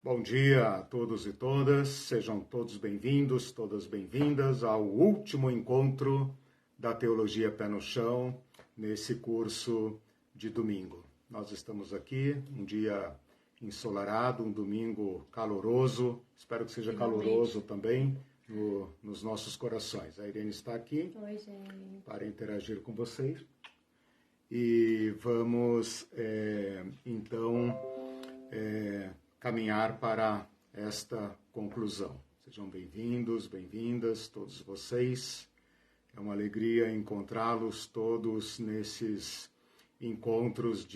Bom dia a todos e todas, sejam todos bem-vindos, todas bem-vindas ao último encontro da Teologia Pé no Chão, nesse curso de domingo. Nós estamos aqui, um dia ensolarado, um domingo caloroso, espero que seja caloroso também nos nossos corações. A Irene está aqui. Oi, gente. Para interagir com vocês. E vamos, então, caminhar para esta conclusão. Sejam bem-vindos, bem-vindas, todos vocês. É uma alegria encontrá-los todos nesses encontros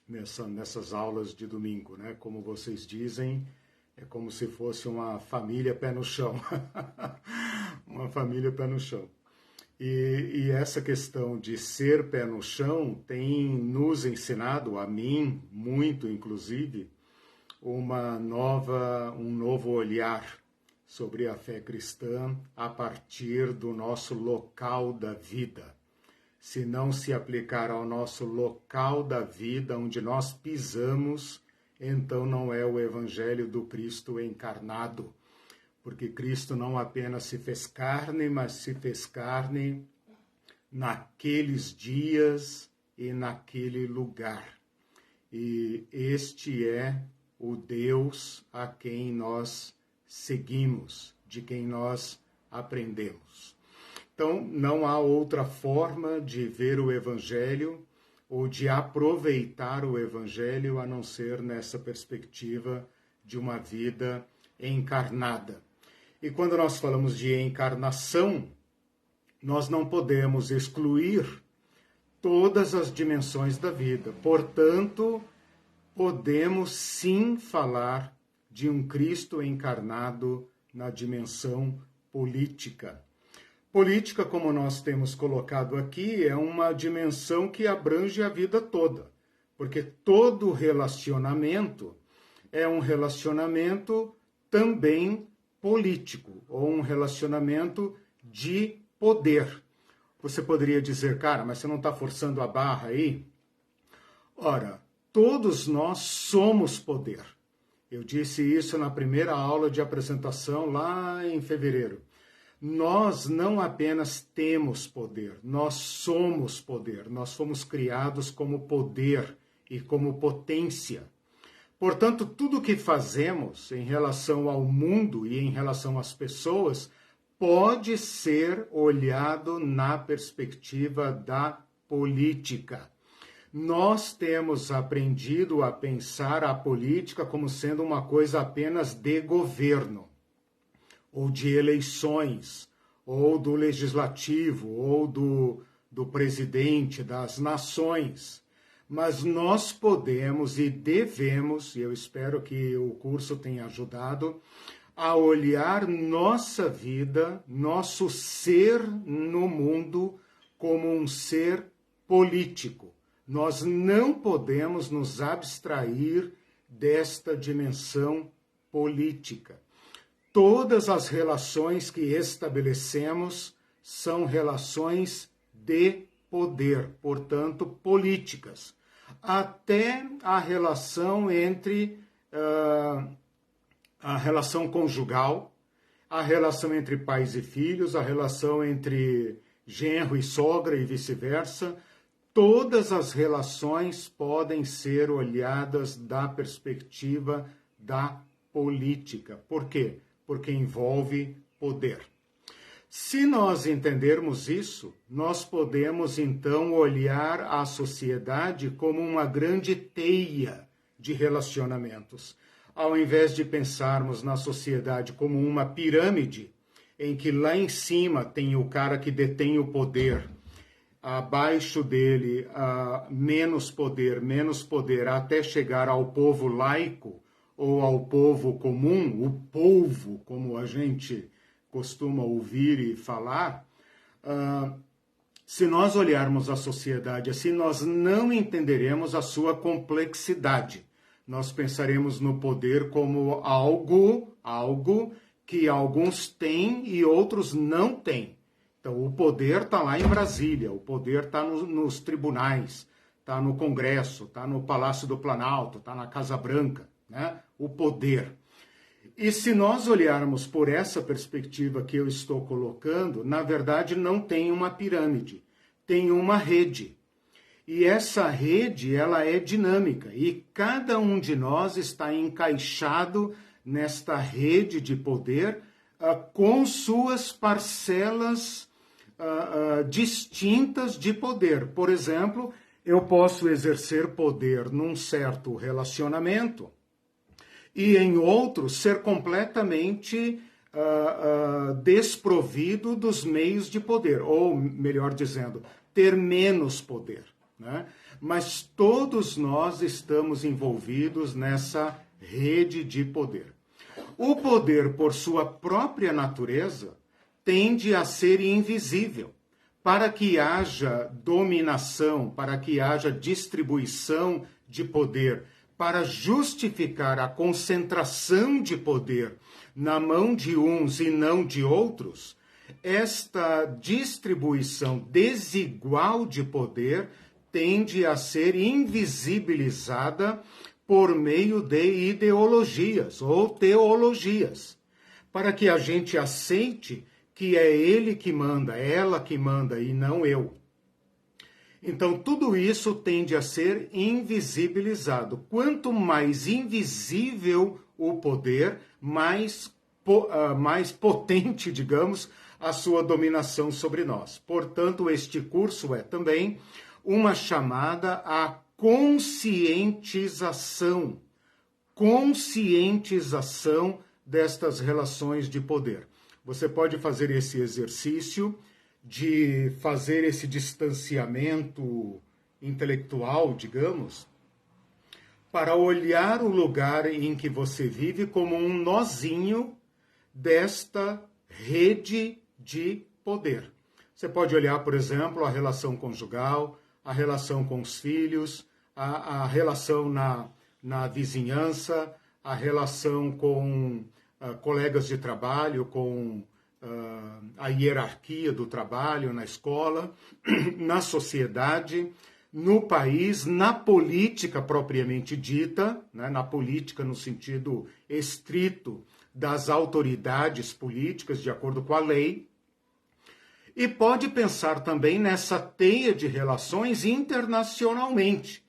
nessas aulas de domingo, né? Como vocês dizem, é como se fosse uma família pé no chão. Uma família pé no chão. E essa questão de ser pé no chão tem nos ensinado, a mim, muito inclusive, um novo olhar sobre a fé cristã a partir do nosso local da vida. Se não se aplicar ao nosso local da vida, onde nós pisamos, então não é o Evangelho do Cristo encarnado. Porque Cristo não apenas se fez carne, mas se fez carne naqueles dias e naquele lugar. E este é o Deus a quem nós seguimos, de quem nós aprendemos. Então, não há outra forma de ver o Evangelho ou de aproveitar o Evangelho a não ser nessa perspectiva de uma vida encarnada. E quando nós falamos de encarnação, nós não podemos excluir todas as dimensões da vida. Portanto, podemos sim falar de um Cristo encarnado na dimensão política. Política, como nós temos colocado aqui, é uma dimensão que abrange a vida toda, porque todo relacionamento é um relacionamento também político, ou um relacionamento de poder. Você poderia dizer, cara, mas você não está forçando a barra aí? Ora, todos nós somos poder. Eu disse isso na primeira aula de apresentação lá em fevereiro. Nós não apenas temos poder, nós somos poder. Nós fomos criados como poder e como potência. Portanto, tudo o que fazemos em relação ao mundo e em relação às pessoas pode ser olhado na perspectiva da política. Nós temos aprendido a pensar a política como sendo uma coisa apenas de governo, ou de eleições, ou do legislativo, ou do presidente, das nações. Mas nós podemos e devemos, e eu espero que o curso tenha ajudado, a olhar nossa vida, nosso ser no mundo, como um ser político. Nós não podemos nos abstrair desta dimensão política. Todas as relações que estabelecemos são relações de poder, portanto, políticas. Até a relação entre a relação conjugal, a relação entre pais e filhos, a relação entre genro e sogra e vice-versa, todas as relações podem ser olhadas da perspectiva da política. Por quê? Porque envolve poder. Se nós entendermos isso, nós podemos então olhar a sociedade como uma grande teia de relacionamentos. Ao invés de pensarmos na sociedade como uma pirâmide, em que lá em cima tem o cara que detém o poder, abaixo dele menos poder, até chegar ao povo laico ou ao povo comum, o povo, como a gente costuma ouvir e falar. Se nós olharmos a sociedade assim, nós não entenderemos a sua complexidade. Nós pensaremos no poder como algo que alguns têm e outros não têm. Então, o poder está lá em Brasília, o poder está nos tribunais, está no Congresso, está no Palácio do Planalto, está na Casa Branca, né? o poder. E se nós olharmos por essa perspectiva que eu estou colocando, na verdade não tem uma pirâmide, tem uma rede. E essa rede, ela é dinâmica, e cada um de nós está encaixado nesta rede de poder com suas parcelas distintas de poder. Por exemplo, eu posso exercer poder num certo relacionamento e em outro ser completamente desprovido dos meios de poder, ou melhor dizendo, ter menos poder, né? Mas todos nós estamos envolvidos nessa rede de poder. O poder, por sua própria natureza, tende a ser invisível. Para que haja dominação, para que haja distribuição de poder, para justificar a concentração de poder na mão de uns e não de outros, esta distribuição desigual de poder tende a ser invisibilizada por meio de ideologias ou teologias, para que a gente aceite que é ele que manda, ela que manda e não eu. Então, tudo isso tende a ser invisibilizado. Quanto mais invisível o poder, mais potente, digamos, a sua dominação sobre nós. Portanto, este curso é também uma chamada à conscientização destas relações de poder. Você pode fazer esse exercício de fazer esse distanciamento intelectual, digamos, para olhar o lugar em que você vive como um nozinho desta rede de poder. Você pode olhar, por exemplo, a relação conjugal, a relação com os filhos, a relação na vizinhança, a relação com colegas de trabalho, com a hierarquia do trabalho na escola, na sociedade, no país, na política propriamente dita, né, na política no sentido estrito das autoridades políticas, de acordo com a lei. E pode pensar também nessa teia de relações internacionalmente.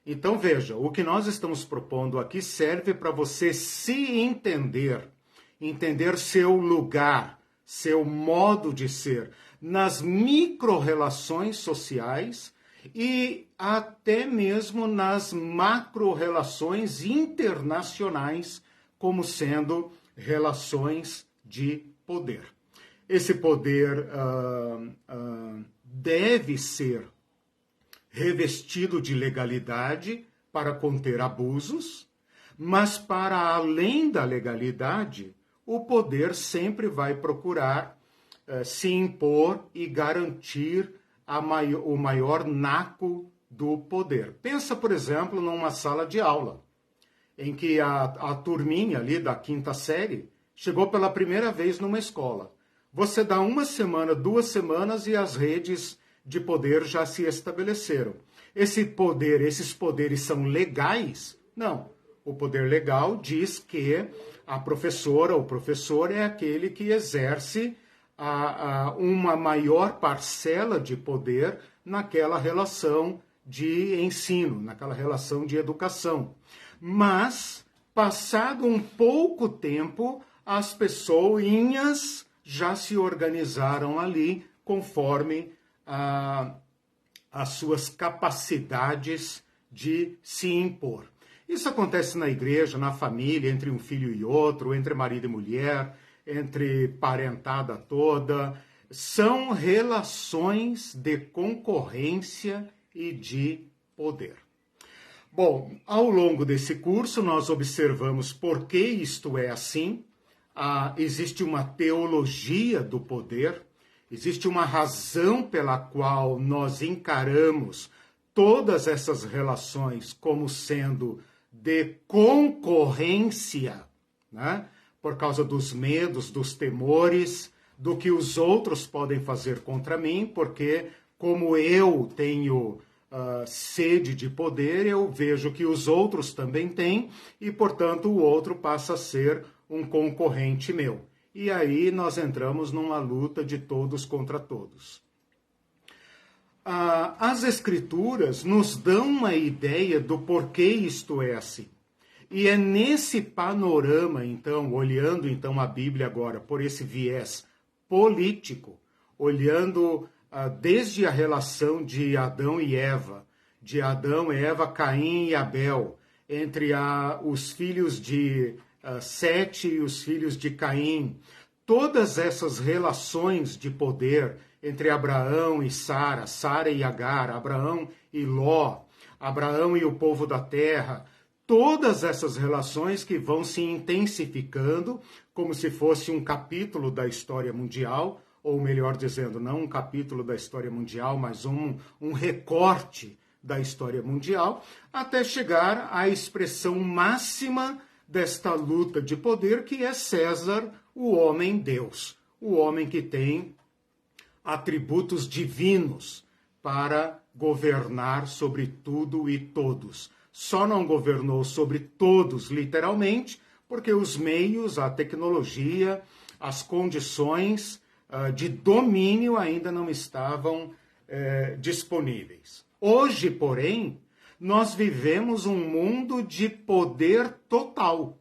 Então, veja, o que nós estamos propondo aqui serve para você se entender seu lugar, seu modo de ser, nas micro-relações sociais e até mesmo nas macro-relações internacionais, como sendo relações de poder. Esse poder deve ser revestido de legalidade para conter abusos, mas para além da legalidade, o poder sempre vai procurar se impor e garantir o maior naco do poder. Pensa, por exemplo, numa sala de aula, em que a turminha ali da 5ª série chegou pela primeira vez numa escola. Você dá 1 semana, 2 semanas e as redes de poder já se estabeleceram. Esses poderes são legais? Não. O poder legal diz que a professora ou o professor é aquele que exerce uma maior parcela de poder naquela relação de ensino, naquela relação de educação. Mas, passado um pouco tempo, as pessoinhas já se organizaram ali conforme as suas capacidades de se impor. Isso acontece na igreja, na família, entre um filho e outro, entre marido e mulher, entre parentada toda. São relações de concorrência e de poder. Bom, ao longo desse curso nós observamos por que isto é assim. Existe uma teologia do poder, existe uma razão pela qual nós encaramos todas essas relações como sendo de concorrência, né? Por causa dos medos, dos temores, do que os outros podem fazer contra mim, porque como eu tenho sede de poder, eu vejo que os outros também têm e, portanto, o outro passa a ser um concorrente meu. E aí nós entramos numa luta de todos contra todos. As Escrituras nos dão uma ideia do porquê isto é assim. E é nesse panorama, então, olhando então a Bíblia agora por esse viés político, olhando desde a relação de Adão e Eva, Caim e Abel, entre os filhos de Sete e os filhos de Caim, todas essas relações de poder entre Abraão e Sara, Sara e Agar, Abraão e Ló, Abraão e o povo da terra, todas essas relações que vão se intensificando como se fosse um capítulo da história mundial, ou melhor dizendo, não um capítulo da história mundial, mas um recorte da história mundial, até chegar à expressão máxima desta luta de poder, que é César, o homem-deus, o homem que tem atributos divinos para governar sobre tudo e todos. Só não governou sobre todos, literalmente, porque os meios, a tecnologia, as condições de domínio ainda não estavam disponíveis. Hoje, porém, nós vivemos um mundo de poder total,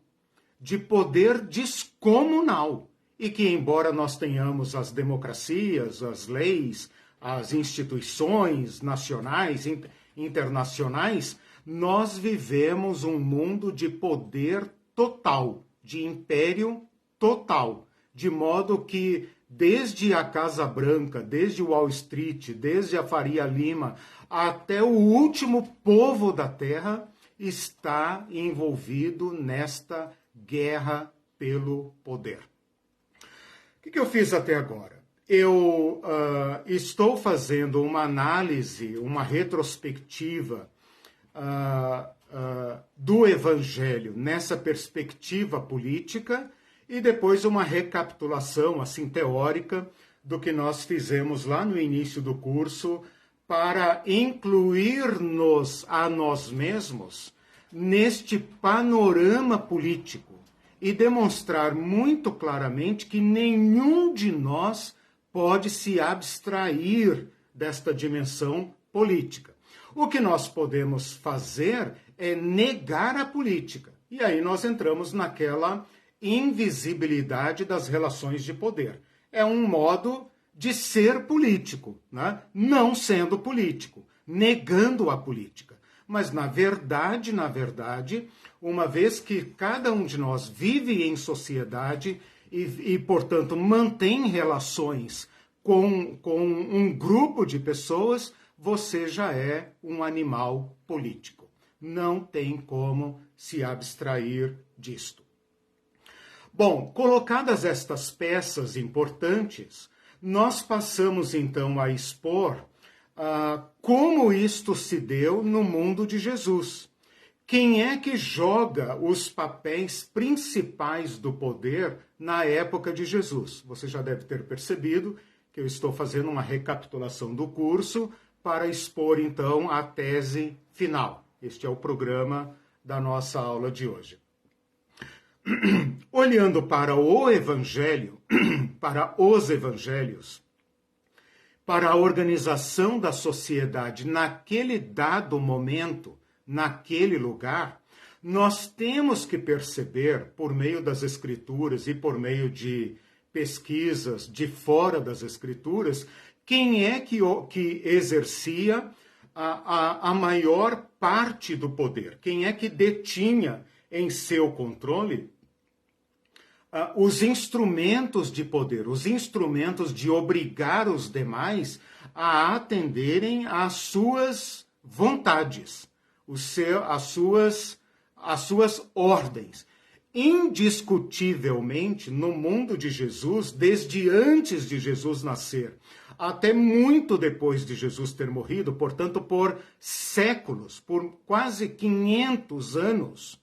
de poder descomunal, e que, embora nós tenhamos as democracias, as leis, as instituições nacionais, internacionais, nós vivemos um mundo de poder total, de império total, de modo que desde a Casa Branca, desde Wall Street, desde a Faria Lima, até o último povo da Terra está envolvido nesta guerra pelo poder. O que eu fiz até agora? Eu estou fazendo uma análise, uma retrospectiva do Evangelho nessa perspectiva política e depois uma recapitulação assim teórica do que nós fizemos lá no início do curso para incluir-nos a nós mesmos neste panorama político e demonstrar muito claramente que nenhum de nós pode se abstrair desta dimensão política. O que nós podemos fazer é negar a política. E aí nós entramos naquela invisibilidade das relações de poder. É um modo de ser político, né? Não sendo político, negando a política. Mas, na verdade, uma vez que cada um de nós vive em sociedade e portanto, mantém relações com um grupo de pessoas, você já é um animal político. Não tem como se abstrair disto. Bom, colocadas estas peças importantes, nós passamos então a expor como isto se deu no mundo de Jesus. Quem é que joga os papéis principais do poder na época de Jesus? Você já deve ter percebido que eu estou fazendo uma recapitulação do curso para expor, então, a tese final. Este é o programa da nossa aula de hoje. Olhando para o Evangelho, para os Evangelhos, para a organização da sociedade naquele dado momento, naquele lugar, nós temos que perceber, por meio das Escrituras e por meio de pesquisas de fora das Escrituras, quem é que exercia a maior parte do poder, quem é que detinha em seu controle os instrumentos de poder, os instrumentos de obrigar os demais a atenderem às suas vontades, as suas ordens. Indiscutivelmente, no mundo de Jesus, desde antes de Jesus nascer, até muito depois de Jesus ter morrido, portanto, por séculos, por quase 500 anos,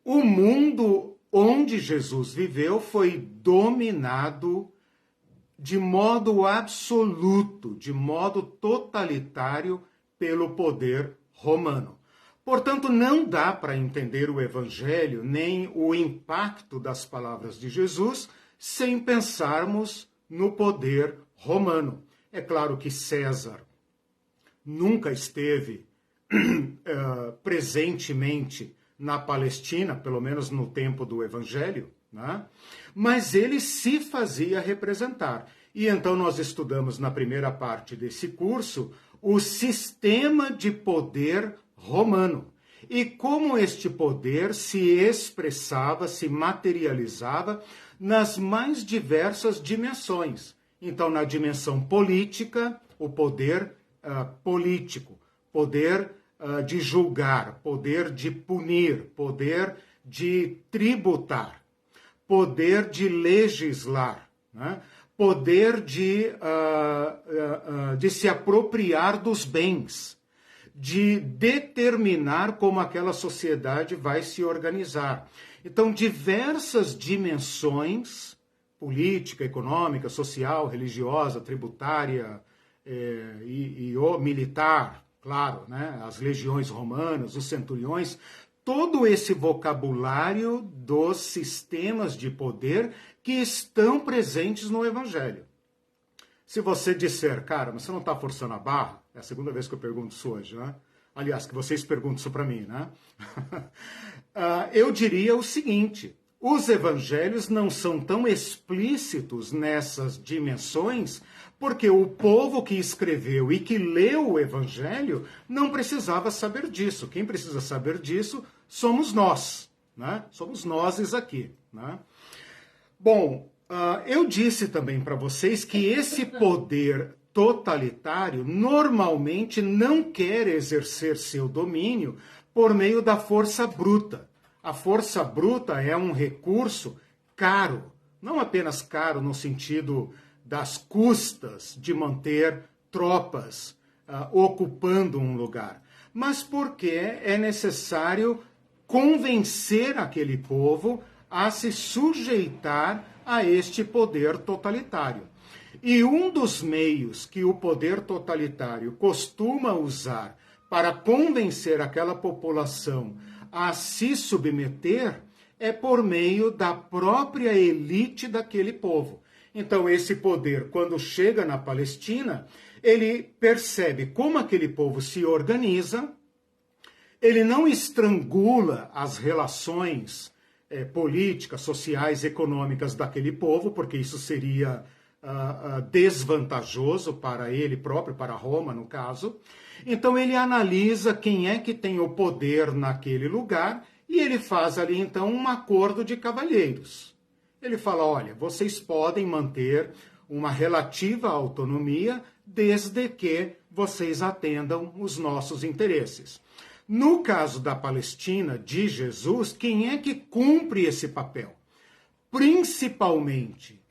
o mundo onde Jesus viveu foi dominado de modo absoluto, de modo totalitário, pelo poder romano. Portanto, não dá para entender o Evangelho nem o impacto das palavras de Jesus sem pensarmos no poder romano. É claro que César nunca esteve presentemente na Palestina, pelo menos no tempo do Evangelho, né? Mas ele se fazia representar. E então nós estudamos na primeira parte desse curso o sistema de poder romano e como este poder se expressava, se materializava nas mais diversas dimensões. Então, na dimensão política, o poder político, poder de julgar, poder de punir, poder de tributar, poder de legislar, né? Poder de se apropriar dos bens, de determinar como aquela sociedade vai se organizar. Então, diversas dimensões, política, econômica, social, religiosa, tributária e militar, claro, né? As legiões romanas, os centuriões, todo esse vocabulário dos sistemas de poder que estão presentes no Evangelho. Se você disser, cara, mas você não está forçando a barra, é a segunda vez que eu pergunto isso hoje, né? Aliás, que vocês perguntam isso para mim, né? Eu diria o seguinte, os evangelhos não são tão explícitos nessas dimensões porque o povo que escreveu e que leu o evangelho não precisava saber disso. Quem precisa saber disso somos nós, né? Somos nós aqui, né? Bom, eu disse também para vocês que esse poder totalitário normalmente não quer exercer seu domínio por meio da força bruta. A força bruta é um recurso caro, não apenas caro no sentido das custas de manter tropas ocupando um lugar, mas porque é necessário convencer aquele povo a se sujeitar a este poder totalitário. E um dos meios que o poder totalitário costuma usar para convencer aquela população a se submeter é por meio da própria elite daquele povo. Então, esse poder, quando chega na Palestina, ele percebe como aquele povo se organiza, ele não estrangula as relações políticas, sociais, econômicas daquele povo, porque isso seria desvantajoso para ele próprio, para Roma, no caso. Então, ele analisa quem é que tem o poder naquele lugar e ele faz ali, então, um acordo de cavalheiros. Ele fala, olha, vocês podem manter uma relativa autonomia desde que vocês atendam os nossos interesses. No caso da Palestina, de Jesus, quem é que cumpre esse papel? Principalmente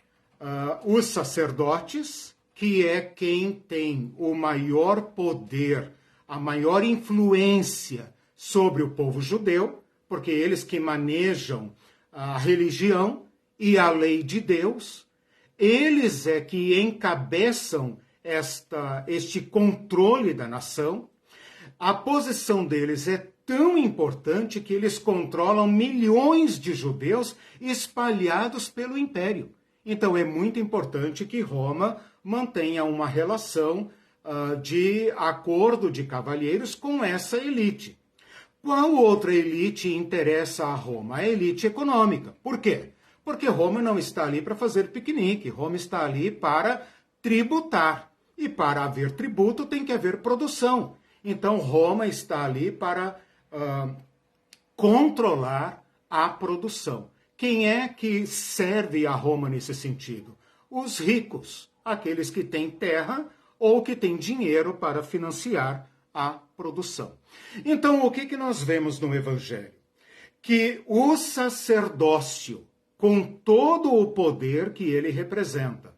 os sacerdotes, que é quem tem o maior poder, a maior influência sobre o povo judeu, porque eles que manejam a religião e a lei de Deus, eles é que encabeçam este controle da nação. A posição deles é tão importante que eles controlam milhões de judeus espalhados pelo império. Então é muito importante que Roma mantenha uma relação de acordo de cavalheiros com essa elite. Qual outra elite interessa a Roma? A elite econômica. Por quê? Porque Roma não está ali para fazer piquenique, Roma está ali para tributar. E para haver tributo tem que haver produção. Então Roma está ali para controlar a produção. Quem é que serve a Roma nesse sentido? Os ricos, aqueles que têm terra ou que têm dinheiro para financiar a produção. Então, o que nós vemos no Evangelho? Que o sacerdócio, com todo o poder que ele representa,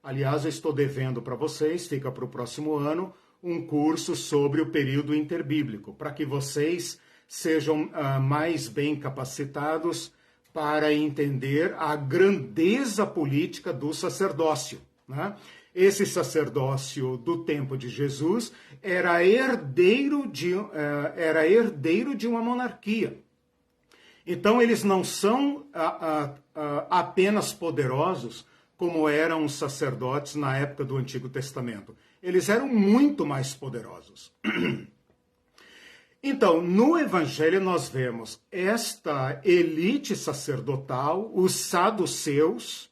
aliás, eu estou devendo para vocês, fica para o próximo ano, um curso sobre o período interbíblico, para que vocês sejam mais bem capacitados para entender a grandeza política do sacerdócio, né? Esse sacerdócio do tempo de Jesus era herdeiro de uma monarquia. Então, eles não são apenas poderosos como eram os sacerdotes na época do Antigo Testamento. Eles eram muito mais poderosos. Então, no Evangelho nós vemos esta elite sacerdotal, os saduceus,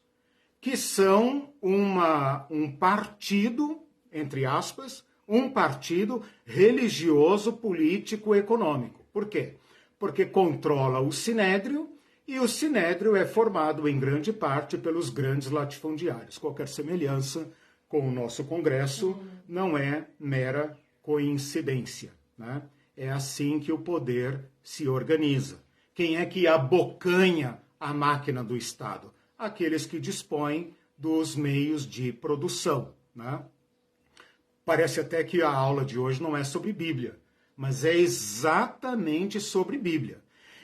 que são um partido, entre aspas, um partido religioso, político, econômico. Por quê? Porque controla o Sinédrio, e o Sinédrio é formado em grande parte pelos grandes latifundiários. Qualquer semelhança com o nosso Congresso não é mera coincidência, né? É assim que o poder se organiza. Quem é que abocanha a máquina do Estado? Aqueles que dispõem dos meios de produção, né? Parece até que a aula de hoje não é sobre Bíblia, mas é exatamente sobre Bíblia.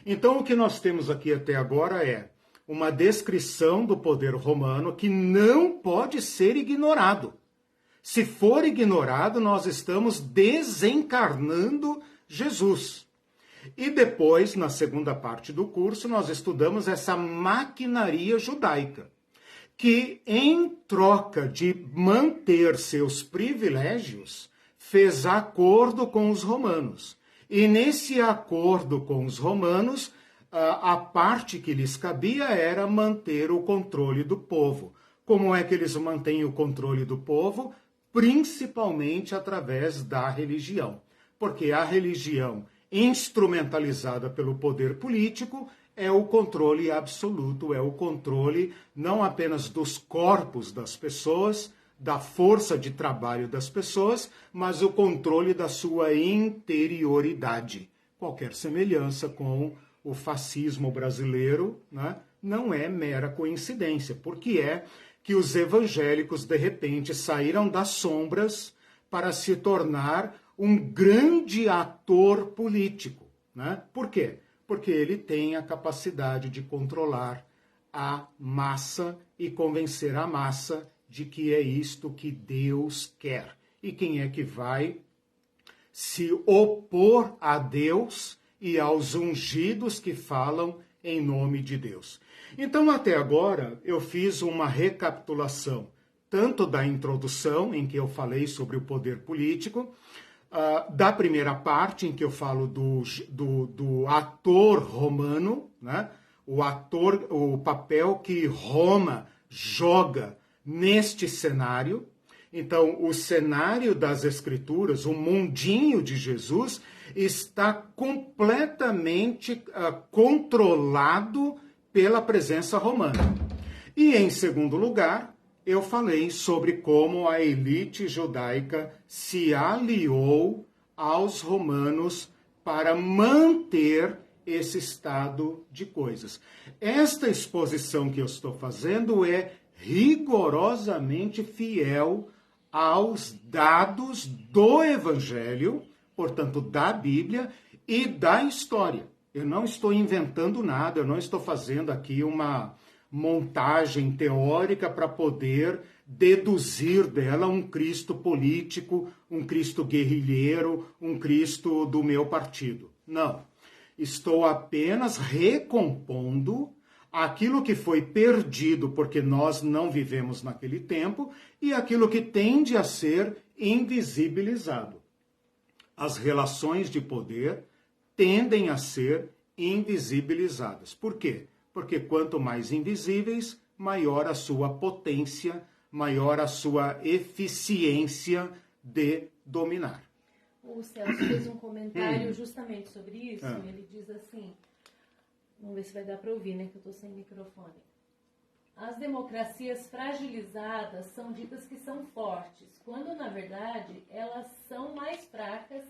Então, o que nós temos aqui até agora é uma descrição do poder romano que não pode ser ignorado. Se for ignorado, nós estamos desencarnando Jesus. E depois, na segunda parte do curso, nós estudamos essa maquinaria judaica, que em troca de manter seus privilégios, fez acordo com os romanos. E nesse acordo com os romanos, a parte que lhes cabia era manter o controle do povo. Como é que eles mantêm o controle do povo? Principalmente através da religião. Porque a religião, instrumentalizada pelo poder político, é o controle absoluto, é o controle não apenas dos corpos das pessoas, da força de trabalho das pessoas, mas o controle da sua interioridade. Qualquer semelhança com o fascismo brasileiro, né, não é mera coincidência, porque é que os evangélicos, de repente, saíram das sombras para se tornar um grande ator político, né? Por quê? Porque ele tem a capacidade de controlar a massa e convencer a massa de que é isto que Deus quer. E quem é que vai se opor a Deus e aos ungidos que falam em nome de Deus? Então, até agora, eu fiz uma recapitulação, tanto da introdução, em que eu falei sobre o poder político, da primeira parte, em que eu falo do ator romano, né? O papel que Roma joga neste cenário. Então, o cenário das Escrituras, o mundinho de Jesus, está completamente controlado pela presença romana. E, em segundo lugar, eu falei sobre como a elite judaica se aliou aos romanos para manter esse estado de coisas. Esta exposição que eu estou fazendo é rigorosamente fiel aos dados do Evangelho, portanto, da Bíblia e da história. Eu não estou inventando nada, eu não estou fazendo aqui uma montagem teórica para poder deduzir dela um Cristo político, um Cristo guerrilheiro, um Cristo do meu partido. Não. Estou apenas recompondo aquilo que foi perdido porque nós não vivemos naquele tempo e aquilo que tende a ser invisibilizado. As relações de poder tendem a ser invisibilizadas. Por quê? Porque quanto mais invisíveis, maior a sua potência, maior a sua eficiência de dominar. O Celso fez um comentário justamente sobre isso. Ele diz assim, vamos ver se vai dar para ouvir, né, que eu estou sem microfone. As democracias fragilizadas são ditas que são fortes, quando na verdade elas são mais fracas.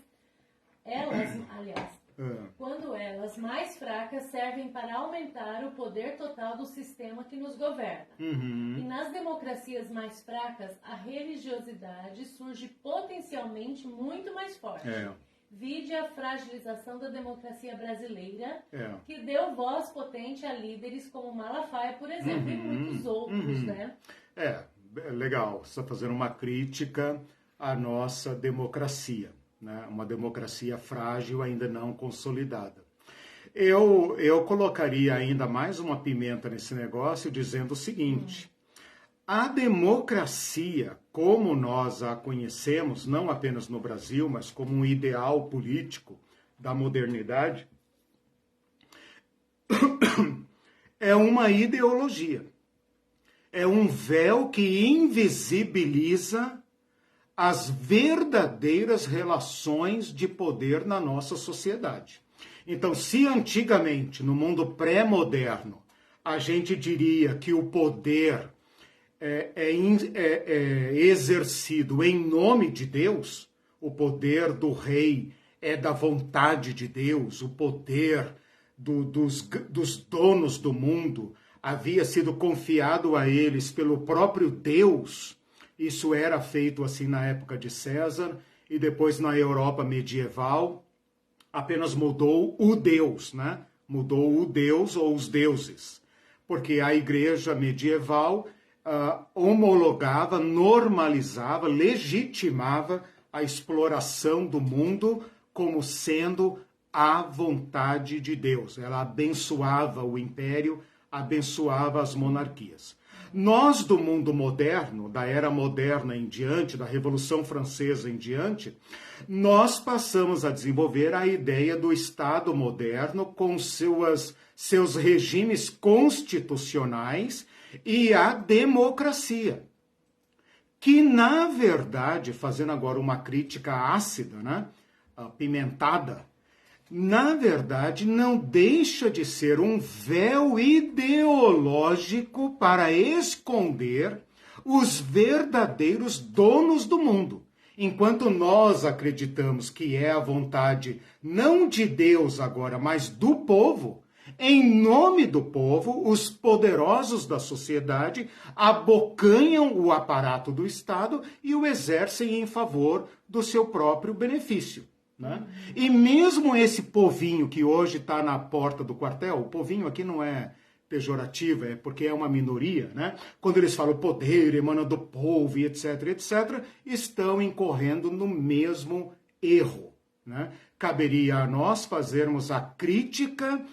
Quando elas mais fracas servem para aumentar o poder total do sistema que nos governa. E nas democracias mais fracas, a religiosidade surge potencialmente muito mais forte. Vide a fragilização da democracia brasileira, que deu voz potente a líderes como Malafaia, por exemplo, e muitos outros, né? legal, você está fazendo uma crítica à nossa democracia, né? Uma democracia frágil, ainda não consolidada. Eu colocaria ainda mais uma pimenta nesse negócio, dizendo o seguinte: a democracia, como nós a conhecemos, não apenas no Brasil, mas como um ideal político da modernidade, é uma ideologia. É um véu que invisibiliza as verdadeiras relações de poder na nossa sociedade. Então, se antigamente, no mundo pré-moderno, a gente diria que o poder é exercido em nome de Deus, o poder do rei é da vontade de Deus, o poder dos donos do mundo havia sido confiado a eles pelo próprio Deus. Isso era feito assim na época de César e depois na Europa medieval. Apenas mudou o Deus, né? Mudou o Deus ou os deuses. Porque a igreja medieval homologava, normalizava, legitimava a exploração do mundo como sendo a vontade de Deus. Ela abençoava o império, abençoava as monarquias. Nós do mundo moderno, da era moderna em diante, da Revolução Francesa em diante, nós passamos a desenvolver a ideia do Estado moderno com seus regimes constitucionais e a democracia, que na verdade, fazendo agora uma crítica ácida, né, apimentada, na verdade, não deixa de ser um véu ideológico para esconder os verdadeiros donos do mundo. Enquanto nós acreditamos que é a vontade não de Deus agora, mas do povo, em nome do povo, os poderosos da sociedade abocanham o aparato do Estado e o exercem em favor do seu próprio benefício. Né? E mesmo esse povinho que hoje está na porta do quartel, o povinho aqui não é pejorativo, é porque é uma minoria, né? Quando eles falam poder emana do povo e etc, etc, estão incorrendo no mesmo erro. Né? Caberia a nós fazermos a crítica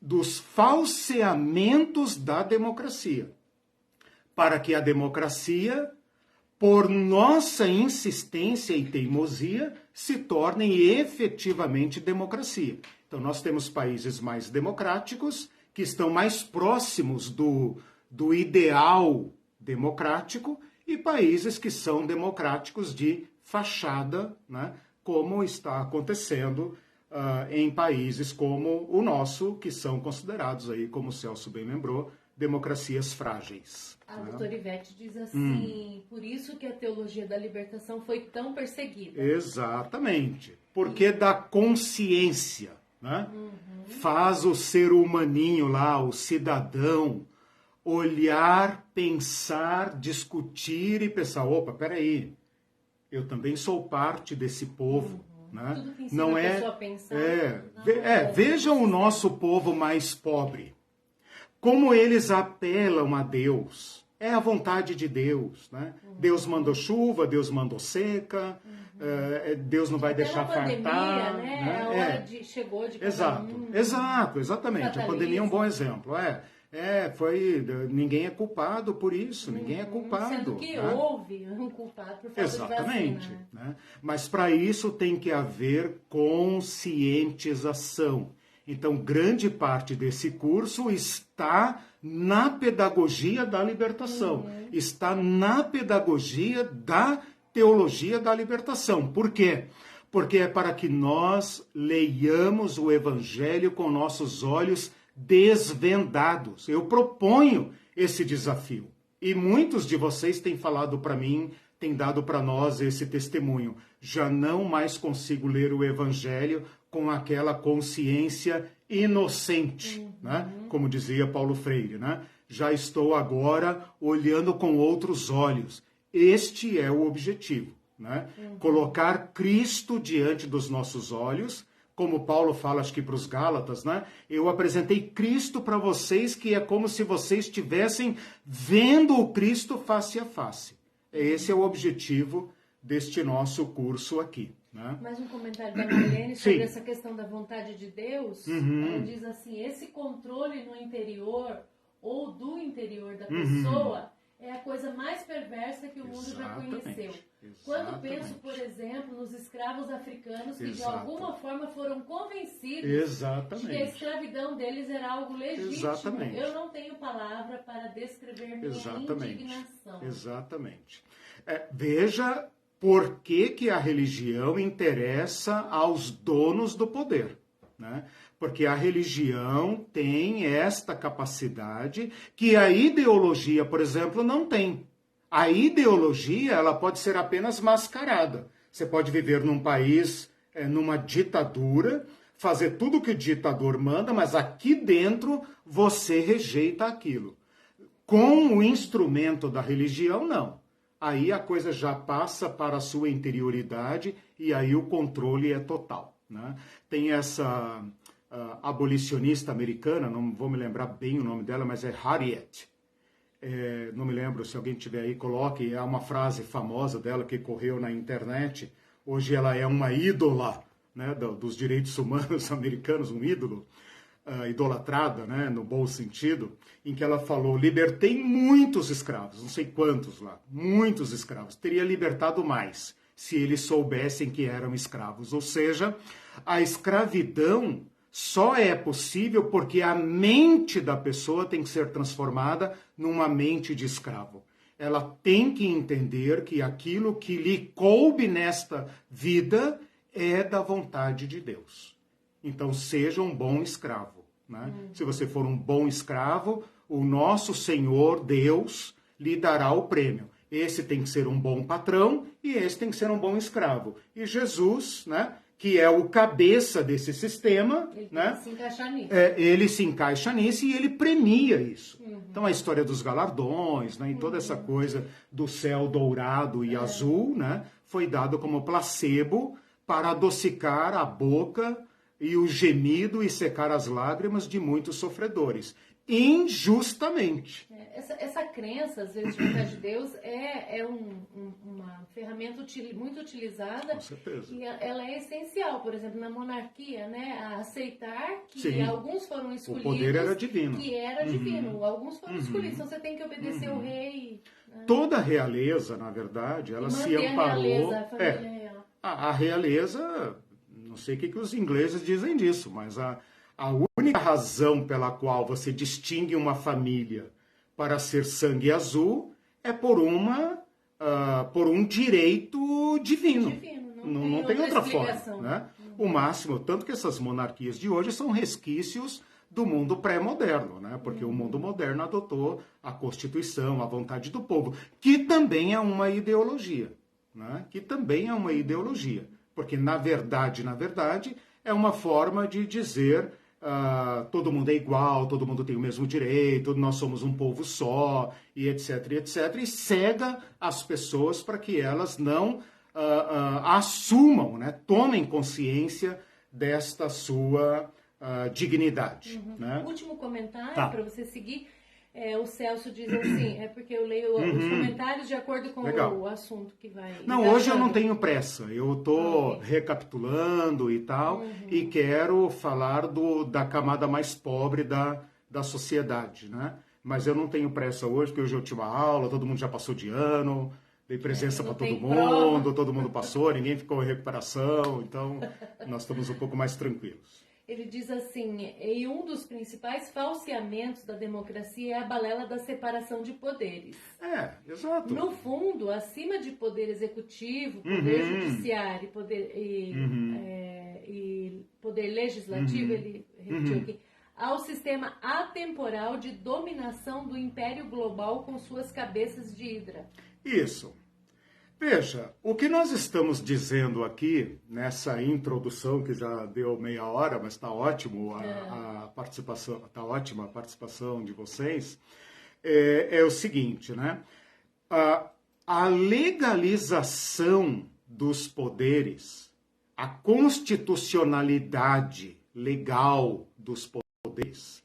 dos falseamentos da democracia, para que a democracia, por nossa insistência e teimosia, se tornem efetivamente democracia. Então, nós temos países mais democráticos, que estão mais próximos do ideal democrático, e países que são democráticos de fachada, né, como está acontecendo em países como o nosso, que são considerados, aí, como o Celso bem lembrou, democracias frágeis. A doutora Ivete diz assim, por isso que a teologia da libertação foi tão perseguida. Exatamente, porque da consciência, né? Faz o ser humaninho lá, o cidadão, olhar, pensar, discutir e pensar, opa, peraí, eu também sou parte desse povo. Né? Tudo que ensina a pessoa a pensar. Vejam o nosso povo mais pobre. Como eles apelam a Deus. É a vontade de Deus. Né? Deus mandou chuva, Deus mandou seca, Deus não vai deixar fartar. Né? A hora chegou de Exato, exatamente. A pandemia é um bom exemplo. Ninguém é culpado por isso, ninguém é culpado. Sendo que houve um culpado por falta de vacina. Né? Mas para isso tem que haver conscientização. Então, grande parte desse curso está na pedagogia da libertação, está na pedagogia da teologia da libertação. Por quê? Porque é para que nós leiamos o Evangelho com nossos olhos desvendados. Eu proponho esse desafio. E muitos de vocês têm falado para mim, têm dado para nós esse testemunho. Já não mais consigo ler o Evangelho com aquela consciência inocente, né? Como dizia Paulo Freire, né? Já estou agora olhando com outros olhos. Este é o objetivo, né? Colocar Cristo diante dos nossos olhos, como Paulo fala, acho que para os Gálatas, né? Eu apresentei Cristo para vocês, que é como se vocês estivessem vendo o Cristo face a face. Esse é o objetivo deste nosso curso aqui. Né? Mais um comentário da Marlene sobre essa questão da vontade de Deus. Ela diz assim, esse controle no interior ou do interior da pessoa é a coisa mais perversa que o mundo já conheceu. Quando penso, por exemplo, nos escravos africanos que de alguma forma foram convencidos de que a escravidão deles era algo legítimo, eu não tenho palavra para descrever minha indignação. Exatamente. Veja por que a religião interessa aos donos do poder, né? Porque a religião tem esta capacidade que a ideologia, por exemplo, não tem. A ideologia, ela pode ser apenas mascarada. Você pode viver num país, numa ditadura, fazer tudo o que o ditador manda, mas aqui dentro você rejeita aquilo. Com o instrumento da religião, não. Aí a coisa já passa para a sua interioridade e aí o controle é total. Né? Tem essa abolicionista americana, não vou me lembrar bem o nome dela, mas é Harriet. Não me lembro, se alguém tiver aí, coloque. É uma frase famosa dela que correu na internet. Hoje ela é uma ídola, né, dos direitos humanos americanos, um ídolo. Idolatrada, né, no bom sentido, em que ela falou, libertei muitos escravos, não sei quantos lá, muitos escravos, teria libertado mais se eles soubessem que eram escravos. Ou seja, a escravidão só é possível porque a mente da pessoa tem que ser transformada numa mente de escravo. Ela tem que entender que aquilo que lhe coube nesta vida é da vontade de Deus. Então, seja um bom escravo. Né? Se você for um bom escravo, o nosso Senhor, Deus, lhe dará o prêmio. Esse tem que ser um bom patrão e esse tem que ser um bom escravo. E Jesus, né, que é o cabeça desse sistema, né, se encaixa nisso. Ele se encaixa nisso e ele premia isso. Então, a história dos galardões, né, e toda essa coisa do céu dourado e azul, né, foi dado como placebo para adocicar a boca e o gemido e secar as lágrimas de muitos sofredores, injustamente. Essa crença, às vezes, de vontade de Deus é uma ferramenta muito utilizada. Com certeza. E ela é essencial, por exemplo, na monarquia, né? A aceitar que alguns foram escolhidos. O poder era divino. Que era divino. Alguns foram escolhidos, então você tem que obedecer ao rei. Né? Toda a realeza, na verdade, ela se amparou. A realeza, não sei o que os ingleses dizem disso, mas a única razão pela qual você distingue uma família para ser sangue azul é por um direito divino. Não tem outra forma. Né? O máximo, tanto que essas monarquias de hoje são resquícios do mundo pré-moderno, né? Porque o mundo moderno adotou a Constituição, a vontade do povo, que também é uma ideologia. Né? Que também é uma ideologia. Porque, na verdade, é uma forma de dizer todo mundo é igual, todo mundo tem o mesmo direito, nós somos um povo só, e etc, e cega as pessoas para que elas não assumam, né, tomem consciência desta sua dignidade. Né? Último comentário para você seguir. O Celso diz assim, porque eu leio os comentários de acordo com o assunto que vai... Não, hoje eu não tenho pressa, eu estou recapitulando e tal, e quero falar da camada mais pobre da sociedade, né? Mas eu não tenho pressa hoje, porque hoje é a última aula, todo mundo já passou de ano, dei presença para todo mundo passou, ninguém ficou em recuperação, então nós estamos um pouco mais tranquilos. Ele diz assim, e um dos principais falseamentos da democracia é a balela da separação de poderes. Exato. No fundo, acima de poder executivo, poder judiciário e poder legislativo, ele repetiu aqui, há o sistema atemporal de dominação do império global com suas cabeças de hidra. Isso. Veja, o que nós estamos dizendo aqui, nessa introdução, que já deu meia hora, mas está ótimo a participação, está ótima a participação de vocês, é o seguinte, né? A legalização dos poderes a constitucionalidade legal dos poderes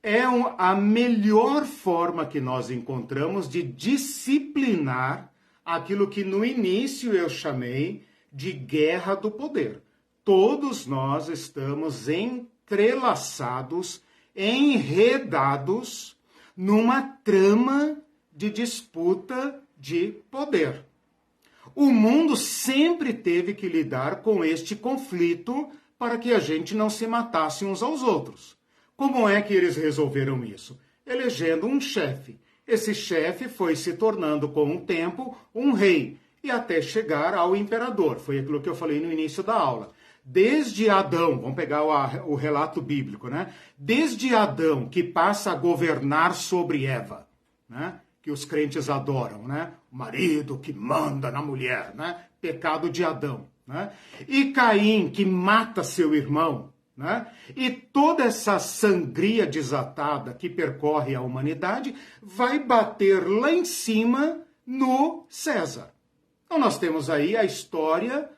é a melhor forma que nós encontramos de disciplinar aquilo que no início eu chamei de guerra do poder. Todos nós estamos entrelaçados, enredados numa trama de disputa de poder. O mundo sempre teve que lidar com este conflito para que a gente não se matasse uns aos outros. Como é que eles resolveram isso? Elegendo um chefe. Esse chefe foi se tornando, com o tempo, um rei, e até chegar ao imperador. Foi aquilo que eu falei no início da aula. Desde Adão, vamos pegar o relato bíblico, né? Desde Adão, que passa a governar sobre Eva, né? Que os crentes adoram, né? O marido que manda na mulher, né? Pecado de Adão, né? E Caim, que mata seu irmão, né? E toda essa sangria desatada que percorre a humanidade vai bater lá em cima no César. Então nós temos aí a história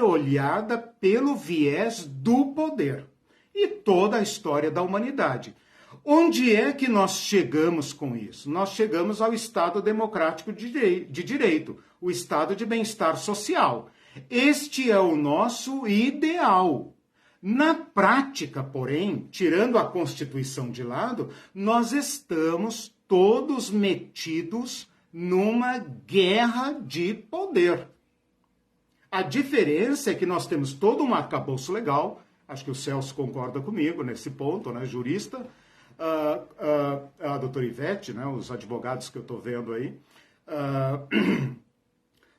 olhada pelo viés do poder e toda a história da humanidade. Onde é que nós chegamos com isso? Nós chegamos ao Estado democrático de direito, o Estado de bem-estar social. Este é o nosso ideal. Na prática, porém, tirando a Constituição de lado, nós estamos todos metidos numa guerra de poder. A diferença é que nós temos todo um arcabouço legal, acho que o Celso concorda comigo nesse ponto, né, jurista, a doutora Ivete, né, os advogados que eu estou vendo aí,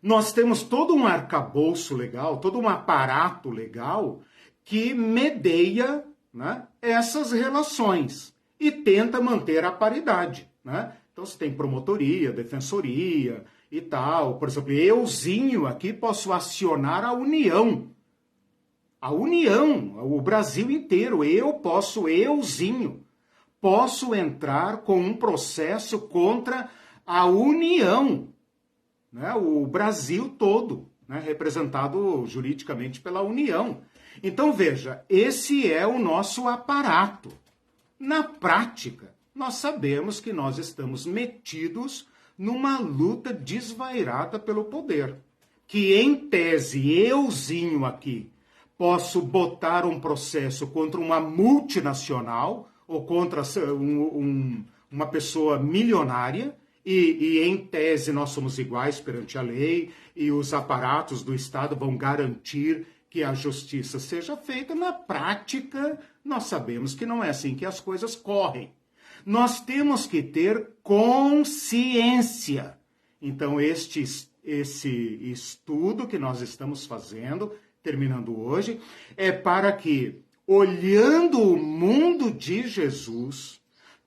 nós temos todo um arcabouço legal, todo um aparato legal que medeia, né, essas relações e tenta manter a paridade, né? Então, você tem promotoria, defensoria e tal. Por exemplo, euzinho aqui posso acionar a União. A União, o Brasil inteiro. Euzinho, posso entrar com um processo contra a União, né? O Brasil todo, né? Representado juridicamente pela União. Então, veja, esse é o nosso aparato. Na prática, nós sabemos que nós estamos metidos numa luta desvairada pelo poder. Que, em tese, euzinho aqui, posso botar um processo contra uma multinacional ou contra uma pessoa milionária, e, em tese, nós somos iguais perante a lei e os aparatos do Estado vão garantir que a justiça seja feita. Na prática, nós sabemos que não é assim que as coisas correm. Nós temos que ter consciência. Então, esse estudo que nós estamos fazendo, terminando hoje, é para que, olhando o mundo de Jesus,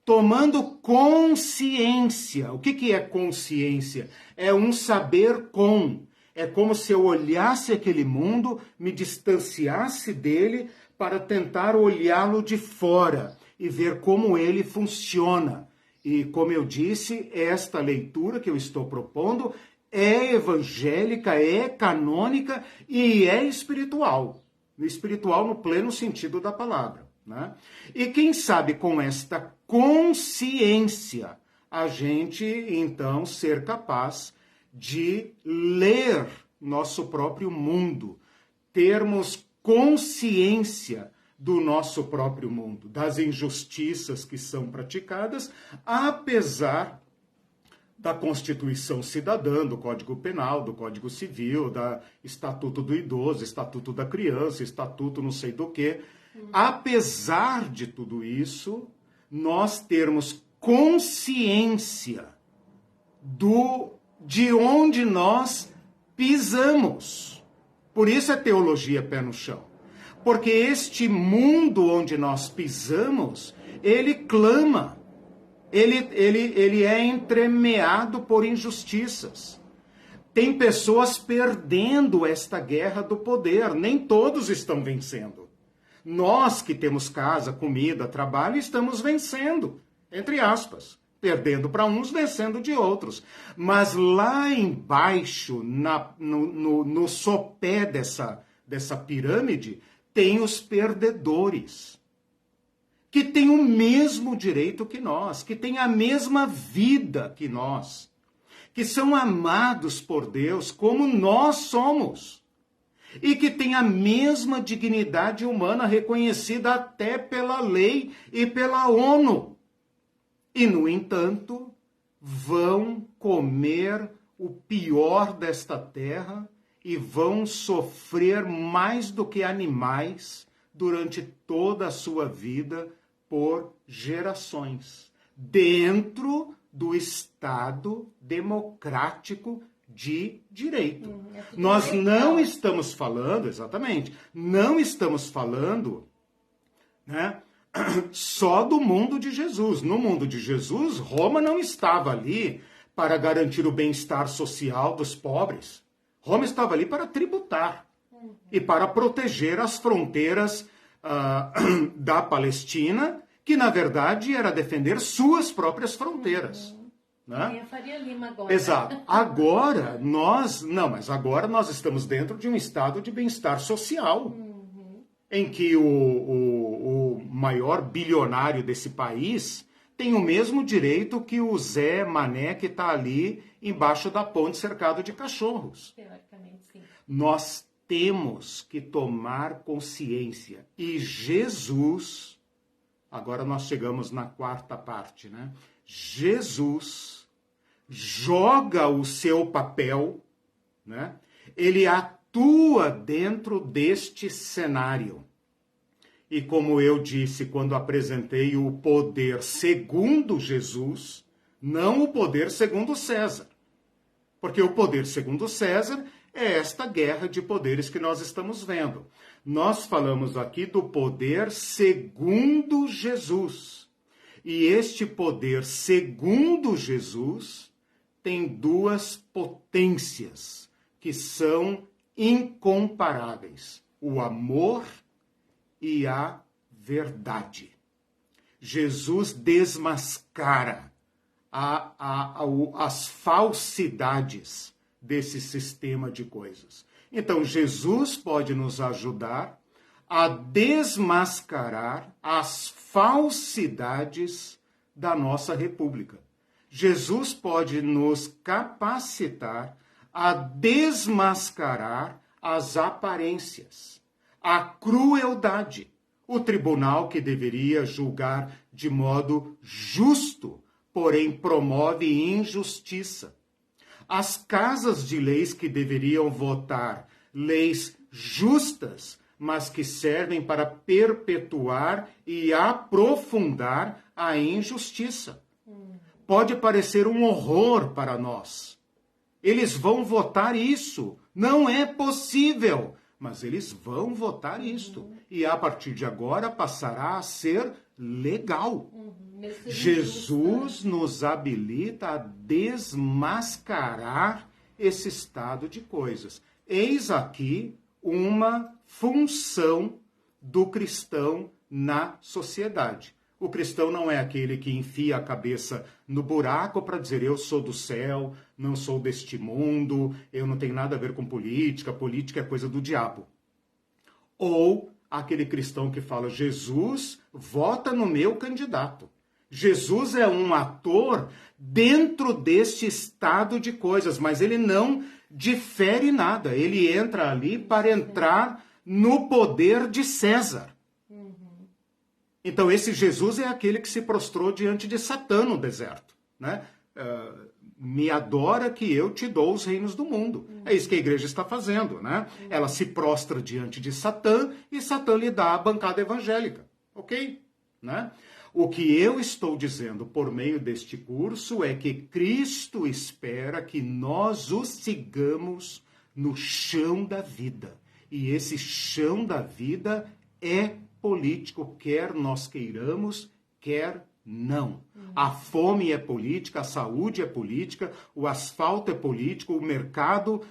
tomando consciência. O que é consciência? É um saber com. É como se eu olhasse aquele mundo, me distanciasse dele para tentar olhá-lo de fora e ver como ele funciona. E, como eu disse, esta leitura que eu estou propondo é evangélica, é canônica e é espiritual. Espiritual no pleno sentido da palavra, né? E quem sabe com esta consciência a gente, então, ser capaz de ler nosso próprio mundo, termos consciência do nosso próprio mundo, das injustiças que são praticadas, apesar da Constituição Cidadã, do Código Penal, do Código Civil, da Estatuto do Idoso, Estatuto da Criança, Estatuto não sei do quê. Apesar de tudo isso, nós termos consciência de onde nós pisamos. Por isso é teologia pé no chão. Porque este mundo onde nós pisamos, ele clama, ele é entremeado por injustiças. Tem pessoas perdendo esta guerra do poder, nem todos estão vencendo. Nós que temos casa, comida, trabalho, estamos vencendo, entre aspas. perdendo para uns, vencendo de outros. Mas lá embaixo, no sopé dessa pirâmide, tem os perdedores, que têm o mesmo direito que nós, que têm a mesma vida que nós, que são amados por Deus como nós somos, e que têm a mesma dignidade humana reconhecida até pela lei e pela ONU. E, no entanto, vão comer o pior desta terra e vão sofrer mais do que animais durante toda a sua vida por gerações, dentro do Estado democrático de direito. Nós não estamos falando, exatamente, não estamos falando, né, só do mundo de Jesus. No mundo de Jesus, Roma não estava ali para garantir o bem-estar social dos pobres. Roma estava ali para tributar e para proteger as fronteiras da Palestina, que na verdade era defender suas próprias fronteiras. Né? A Faria Lima agora. Exato. Agora nós estamos dentro de um estado de bem-estar social, em que o maior bilionário desse país tem o mesmo direito que o Zé Mané que está ali embaixo da ponte cercado de cachorros. Teoricamente, sim. Nós temos que tomar consciência. E Jesus, agora nós chegamos na quarta parte, né? Jesus joga o seu papel, né? Ele atua dentro deste cenário. E como eu disse quando apresentei o poder segundo Jesus, não o poder segundo César. Porque o poder segundo César é esta guerra de poderes que nós estamos vendo. Nós falamos aqui do poder segundo Jesus. E este poder segundo Jesus tem duas potências que são incomparáveis: o amor e a verdade. Jesus desmascara as falsidades desse sistema de coisas. Então, Jesus pode nos ajudar a desmascarar as falsidades da nossa república. Jesus pode nos capacitar a desmascarar as aparências, a crueldade. O tribunal que deveria julgar de modo justo, porém promove injustiça. As casas de leis que deveriam votar leis justas, mas que servem para perpetuar e aprofundar a injustiça. Pode parecer um horror para nós. Eles vão votar isso. Não é possível. Mas eles vão votar isto. E a partir de agora passará a ser legal. Jesus nos habilita a desmascarar esse estado de coisas. Eis aqui uma função do cristão na sociedade. O cristão não é aquele que enfia a cabeça no buraco para dizer eu sou do céu, não sou deste mundo, eu não tenho nada a ver com política, política é coisa do diabo. Ou aquele cristão que fala, Jesus vota no meu candidato. Jesus é um ator dentro deste estado de coisas, mas ele não difere nada. Ele entra ali para entrar no poder de César. Então, esse Jesus é aquele que se prostrou diante de Satã no deserto. Né? Me adora que eu te dou os reinos do mundo. É isso que a igreja está fazendo. Né? Ela se prostra diante de Satã e Satã lhe dá a bancada evangélica. Ok? Né? O que eu estou dizendo por meio deste curso é que Cristo espera que nós o sigamos no chão da vida. E esse chão da vida é político, quer nós queiramos, quer não. A fome é política, a saúde é política, o asfalto é político, o mercado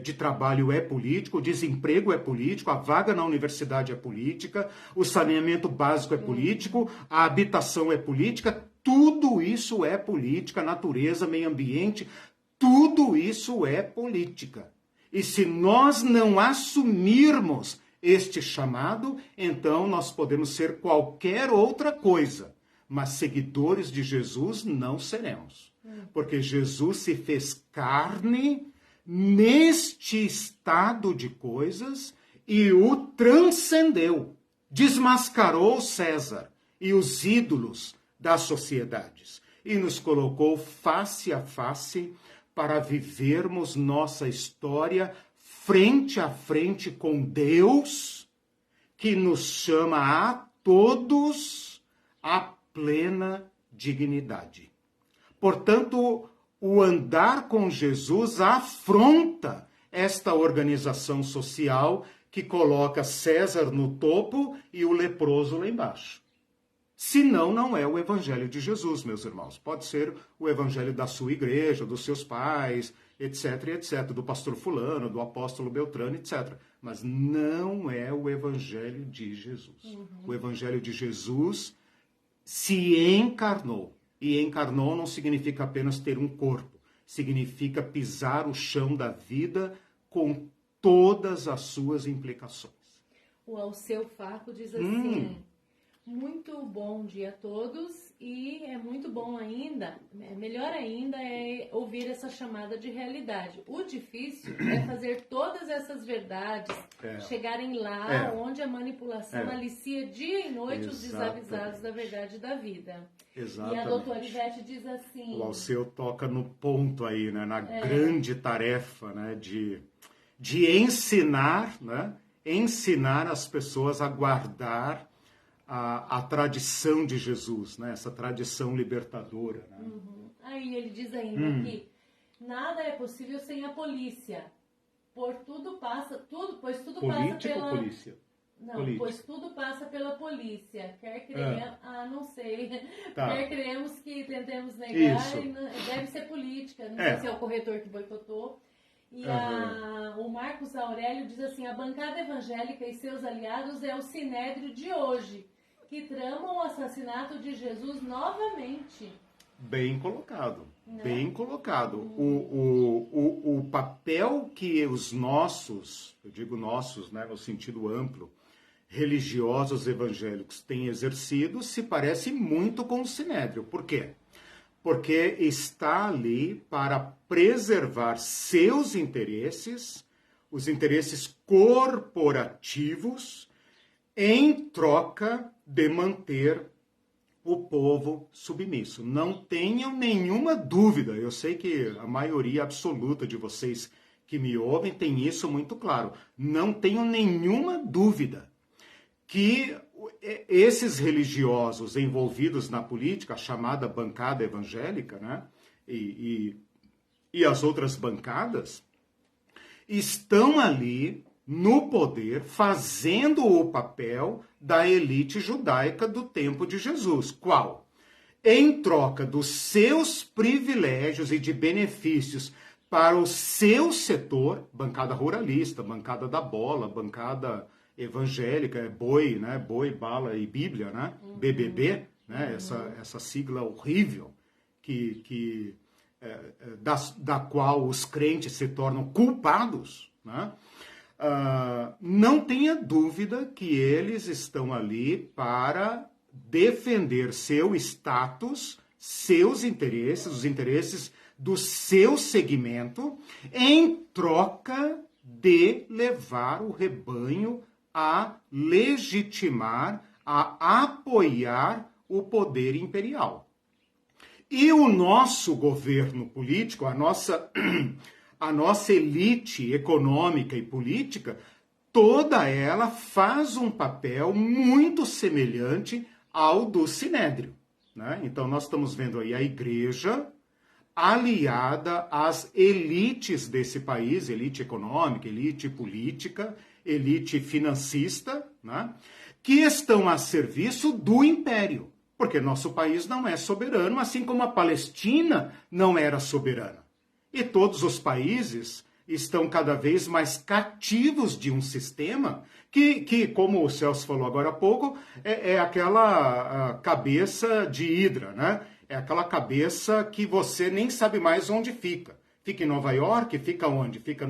de trabalho é político, o desemprego é político, a vaga na universidade é política, o saneamento básico é político, a habitação é política, tudo tudo isso é política, natureza, meio ambiente, tudo isso é política. E se nós não assumirmos este chamado, então nós podemos ser qualquer outra coisa, mas seguidores de Jesus não seremos. Porque Jesus se fez carne neste estado de coisas e o transcendeu, desmascarou César e os ídolos das sociedades e nos colocou face a face para vivermos nossa história frente a frente com Deus, que nos chama a todos à plena dignidade. Portanto, o andar com Jesus afronta esta organização social que coloca César no topo e o leproso lá embaixo. Senão, não é o evangelho de Jesus, meus irmãos. Pode ser o evangelho da sua igreja, dos seus pais, etc, etc, do pastor fulano, do apóstolo Beltrano, etc. Mas não é o evangelho de Jesus. O evangelho de Jesus se encarnou. E encarnou não significa apenas ter um corpo. Significa pisar o chão da vida com todas as suas implicações. O Alceu Faco diz assim... Muito bom dia a todos, e é muito bom ainda, melhor ainda é ouvir essa chamada de realidade. O difícil é fazer todas essas verdades chegarem lá onde a manipulação alicia dia e noite os desavisados da verdade da vida. Exatamente. E a doutora Ivete diz assim... O Alceu toca no ponto aí, né, na grande tarefa, né, de ensinar, né, ensinar as pessoas a guardar a tradição de Jesus, né? Essa tradição libertadora. Né? Aí ele diz ainda que nada é possível sem a polícia, pois tudo passa pela... polícia? Não, política. Pois tudo passa pela polícia. Quer creemos... não sei. Tá. Quer creemos que tentemos negar, deve ser política. Não sei se é o corretor que boicotou. E o Marcos Aurélio diz assim, a bancada evangélica e seus aliados é o sinédrio de hoje, que tramam o assassinato de Jesus novamente. Bem colocado, bem colocado. O papel que os nossos, eu digo nossos, né, no sentido amplo, religiosos evangélicos têm exercido se parece muito com o sinédrio. Por quê? Porque está ali para preservar seus interesses, os interesses corporativos, em troca de manter o povo submisso. Não tenham nenhuma dúvida, eu sei que a maioria absoluta de vocês que me ouvem tem isso muito claro. Não tenham nenhuma dúvida que esses religiosos envolvidos na política, a chamada bancada evangélica, né, e as outras bancadas, estão ali no poder, fazendo o papel da elite judaica do tempo de Jesus. Qual? Em troca dos seus privilégios e de benefícios para o seu setor, bancada ruralista, bancada da bola, bancada evangélica, boi, né? Boi, bala e Bíblia, né? BBB, né? Essa sigla horrível da qual os crentes se tornam culpados, né? Não tenha dúvida que eles estão ali para defender seu status, seus interesses, os interesses do seu segmento, em troca de levar o rebanho a legitimar, a apoiar o poder imperial. E o nosso governo político, a nossa elite econômica e política, toda ela faz um papel muito semelhante ao do Sinédrio, né? Então nós estamos vendo aí a igreja aliada às elites desse país, elite econômica, elite política, elite financista, né? Que estão a serviço do império, porque nosso país não é soberano, assim como a Palestina não era soberana. E todos os países estão cada vez mais cativos de um sistema que como o Celso falou agora há pouco, é aquela cabeça de hidra, né? É aquela cabeça que você nem sabe mais onde fica. Fica em Nova York? Fica onde? Fica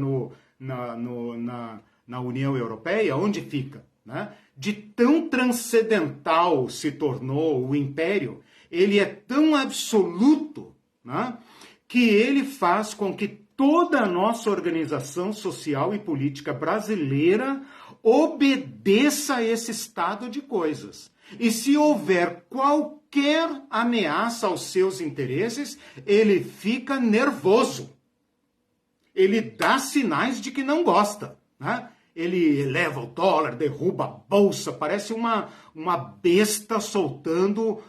na União Europeia? Onde fica? Né? De tão transcendental se tornou o império, ele é tão absoluto, né? Que ele faz com que toda a nossa organização social e política brasileira obedeça a esse estado de coisas. E se houver qualquer ameaça aos seus interesses, ele fica nervoso. Ele dá sinais de que não gosta, né? Ele eleva o dólar, derruba a bolsa, parece uma besta soltando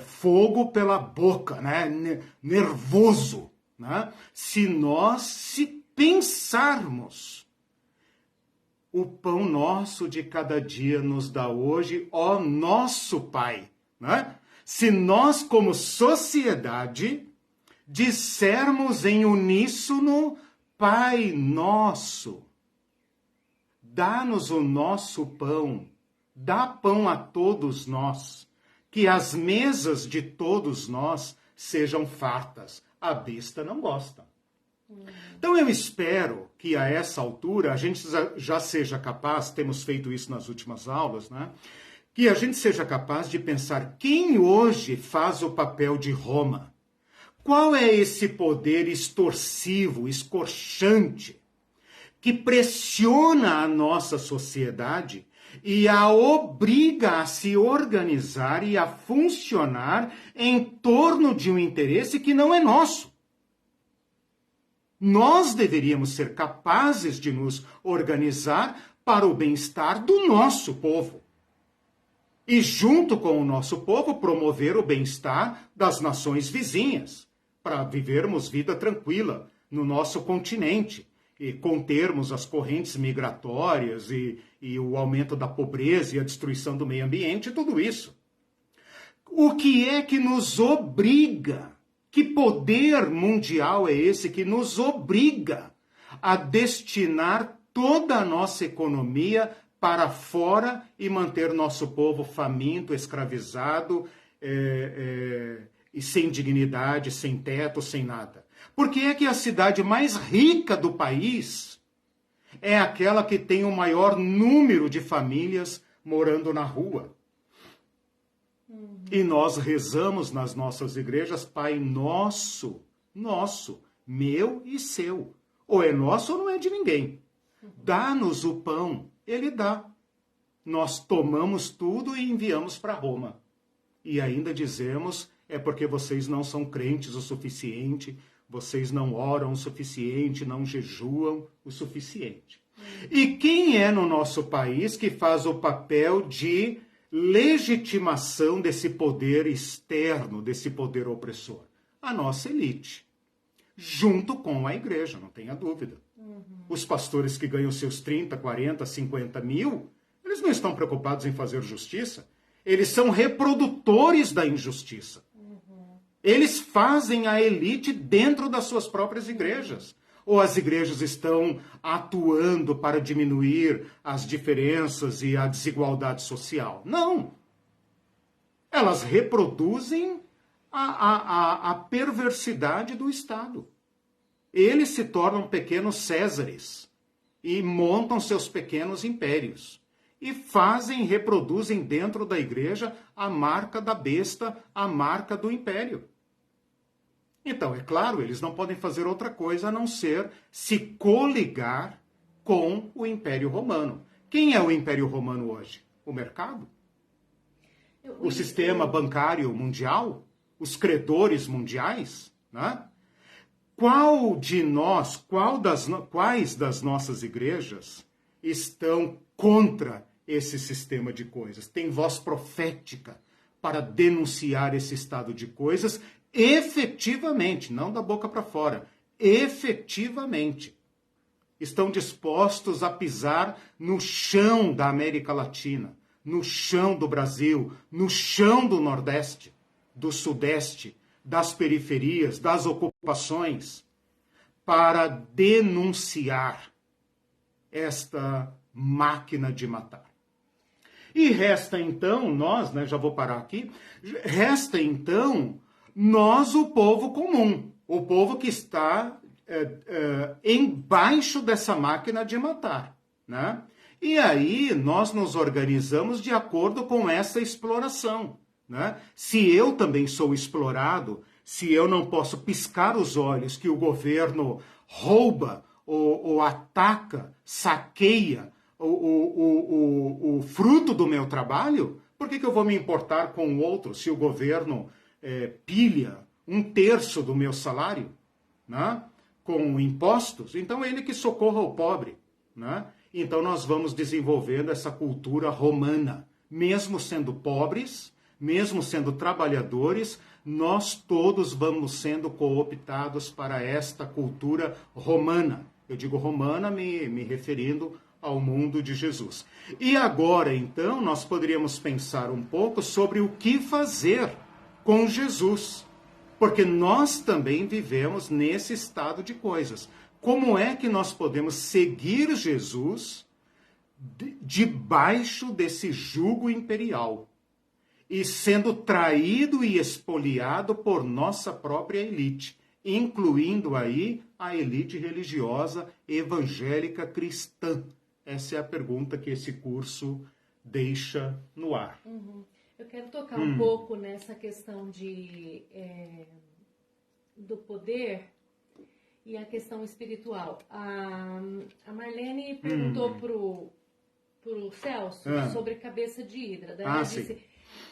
fogo pela boca, né? Nervoso, né? Se pensarmos, o pão nosso de cada dia nos dá hoje, ó nosso Pai, né? Se nós, como sociedade, dissermos em uníssono, Pai nosso, dá-nos o nosso pão, dá pão a todos nós, que as mesas de todos nós sejam fartas. A besta não gosta. Então eu espero que a essa altura a gente já seja capaz, temos feito isso nas últimas aulas, né? Que a gente seja capaz de pensar quem hoje faz o papel de Roma. Qual é esse poder extorsivo, escorchante, que pressiona a nossa sociedade e a obriga a se organizar e a funcionar em torno de um interesse que não é nosso? Nós deveríamos ser capazes de nos organizar para o bem-estar do nosso povo. E junto com o nosso povo, promover o bem-estar das nações vizinhas, para vivermos vida tranquila no nosso continente e contermos as correntes migratórias e o aumento da pobreza e a destruição do meio ambiente, tudo isso. O que é que nos obriga? Que poder mundial é esse que nos obriga a destinar toda a nossa economia para fora e manter nosso povo faminto, escravizado e sem dignidade, sem teto, sem nada? Por que é que a cidade mais rica do país é aquela que tem o maior número de famílias morando na rua? E nós rezamos nas nossas igrejas, Pai nosso, nosso, meu e seu. Ou é nosso ou não é de ninguém. Dá-nos o pão, ele dá. Nós tomamos tudo e enviamos para Roma. E ainda dizemos, é porque vocês não são crentes o suficiente, vocês não oram o suficiente, não jejuam o suficiente. E quem é no nosso país que faz o papel de legitimação desse poder externo, desse poder opressor? A nossa elite, junto com a igreja, não tenha dúvida. Os pastores que ganham seus 30, 40, 50 mil, eles não estão preocupados em fazer justiça, eles são reprodutores da injustiça. Eles fazem a elite dentro das suas próprias igrejas. Ou as igrejas estão atuando para diminuir as diferenças e a desigualdade social? Não. Elas reproduzem a perversidade do Estado. Eles se tornam pequenos Césares e montam seus pequenos impérios. E reproduzem dentro da igreja a marca da besta, a marca do império. Então, é claro, eles não podem fazer outra coisa a não ser se coligar com o Império Romano. Quem é o Império Romano hoje? O mercado? O sistema bancário mundial? Os credores mundiais? Né? Quais das nossas igrejas estão contra esse sistema de coisas? Tem voz profética para denunciar esse estado de coisas efetivamente, não da boca para fora, efetivamente. Estão dispostos a pisar no chão da América Latina, no chão do Brasil, no chão do Nordeste, do Sudeste, das periferias, das ocupações, para denunciar esta máquina de matar. E resta então, nós, já vou parar aqui, resta então nós, o povo comum, o povo que está embaixo dessa máquina de matar, né? E aí nós nos organizamos de acordo com essa exploração, né? Se eu também sou explorado, se eu não posso piscar os olhos que o governo rouba ou ataca, saqueia o fruto do meu trabalho, por que eu vou me importar com o outro se o governo pilha 1/3 do meu salário, né? Com impostos? Então ele que socorra o pobre, né? Então nós vamos desenvolvendo essa cultura romana, mesmo sendo pobres, mesmo sendo trabalhadores, nós todos vamos sendo cooptados para esta cultura romana. Eu digo romana me referindo ao mundo de Jesus. E agora, então, nós poderíamos pensar um pouco sobre o que fazer com Jesus, porque nós também vivemos nesse estado de coisas. Como é que nós podemos seguir Jesus debaixo desse jugo imperial e sendo traído e espoliado por nossa própria elite, incluindo aí a elite religiosa evangélica cristã? Essa é a pergunta que esse curso deixa no ar. Uhum. Eu quero tocar um pouco nessa questão do poder e a questão espiritual. A Marlene perguntou pro Celso sobre cabeça de hidra. Daí ela disse,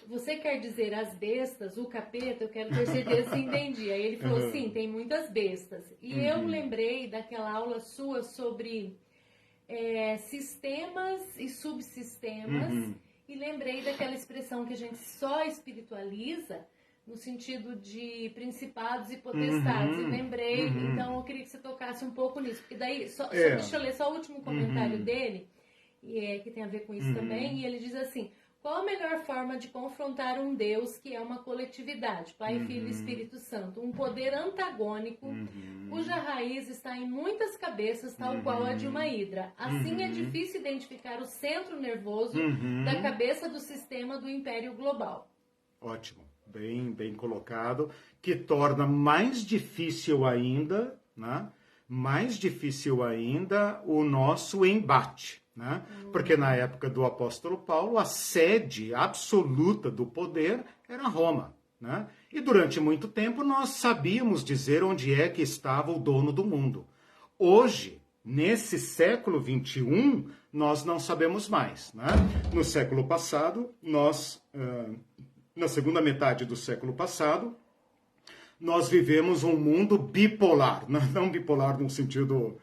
você quer dizer as bestas, o capeta? Eu quero ter certeza se entendi. Aí ele falou, sim, tem muitas bestas. E eu lembrei daquela aula sua sobre sistemas e subsistemas, e lembrei daquela expressão que a gente só espiritualiza no sentido de principados e potestades. E lembrei, então eu queria que você tocasse um pouco nisso, porque daí, deixa eu ler só o último comentário dele, que tem a ver com isso também, e ele diz assim, qual a melhor forma de confrontar um Deus que é uma coletividade, Pai, Filho e Espírito Santo, um poder antagônico, cuja raiz está em muitas cabeças, tal qual a de uma hidra. Assim é difícil identificar o centro nervoso da cabeça do sistema do império global. Ótimo, bem colocado, que torna mais difícil ainda, né? Mais difícil ainda o nosso embate. Né? Porque na época do apóstolo Paulo, a sede absoluta do poder era Roma. Né? E durante muito tempo nós sabíamos dizer onde é que estava o dono do mundo. Hoje, nesse século XXI, nós não sabemos mais. Né? No século passado, na segunda metade do século passado, nós vivemos um mundo bipolar. Não bipolar no sentido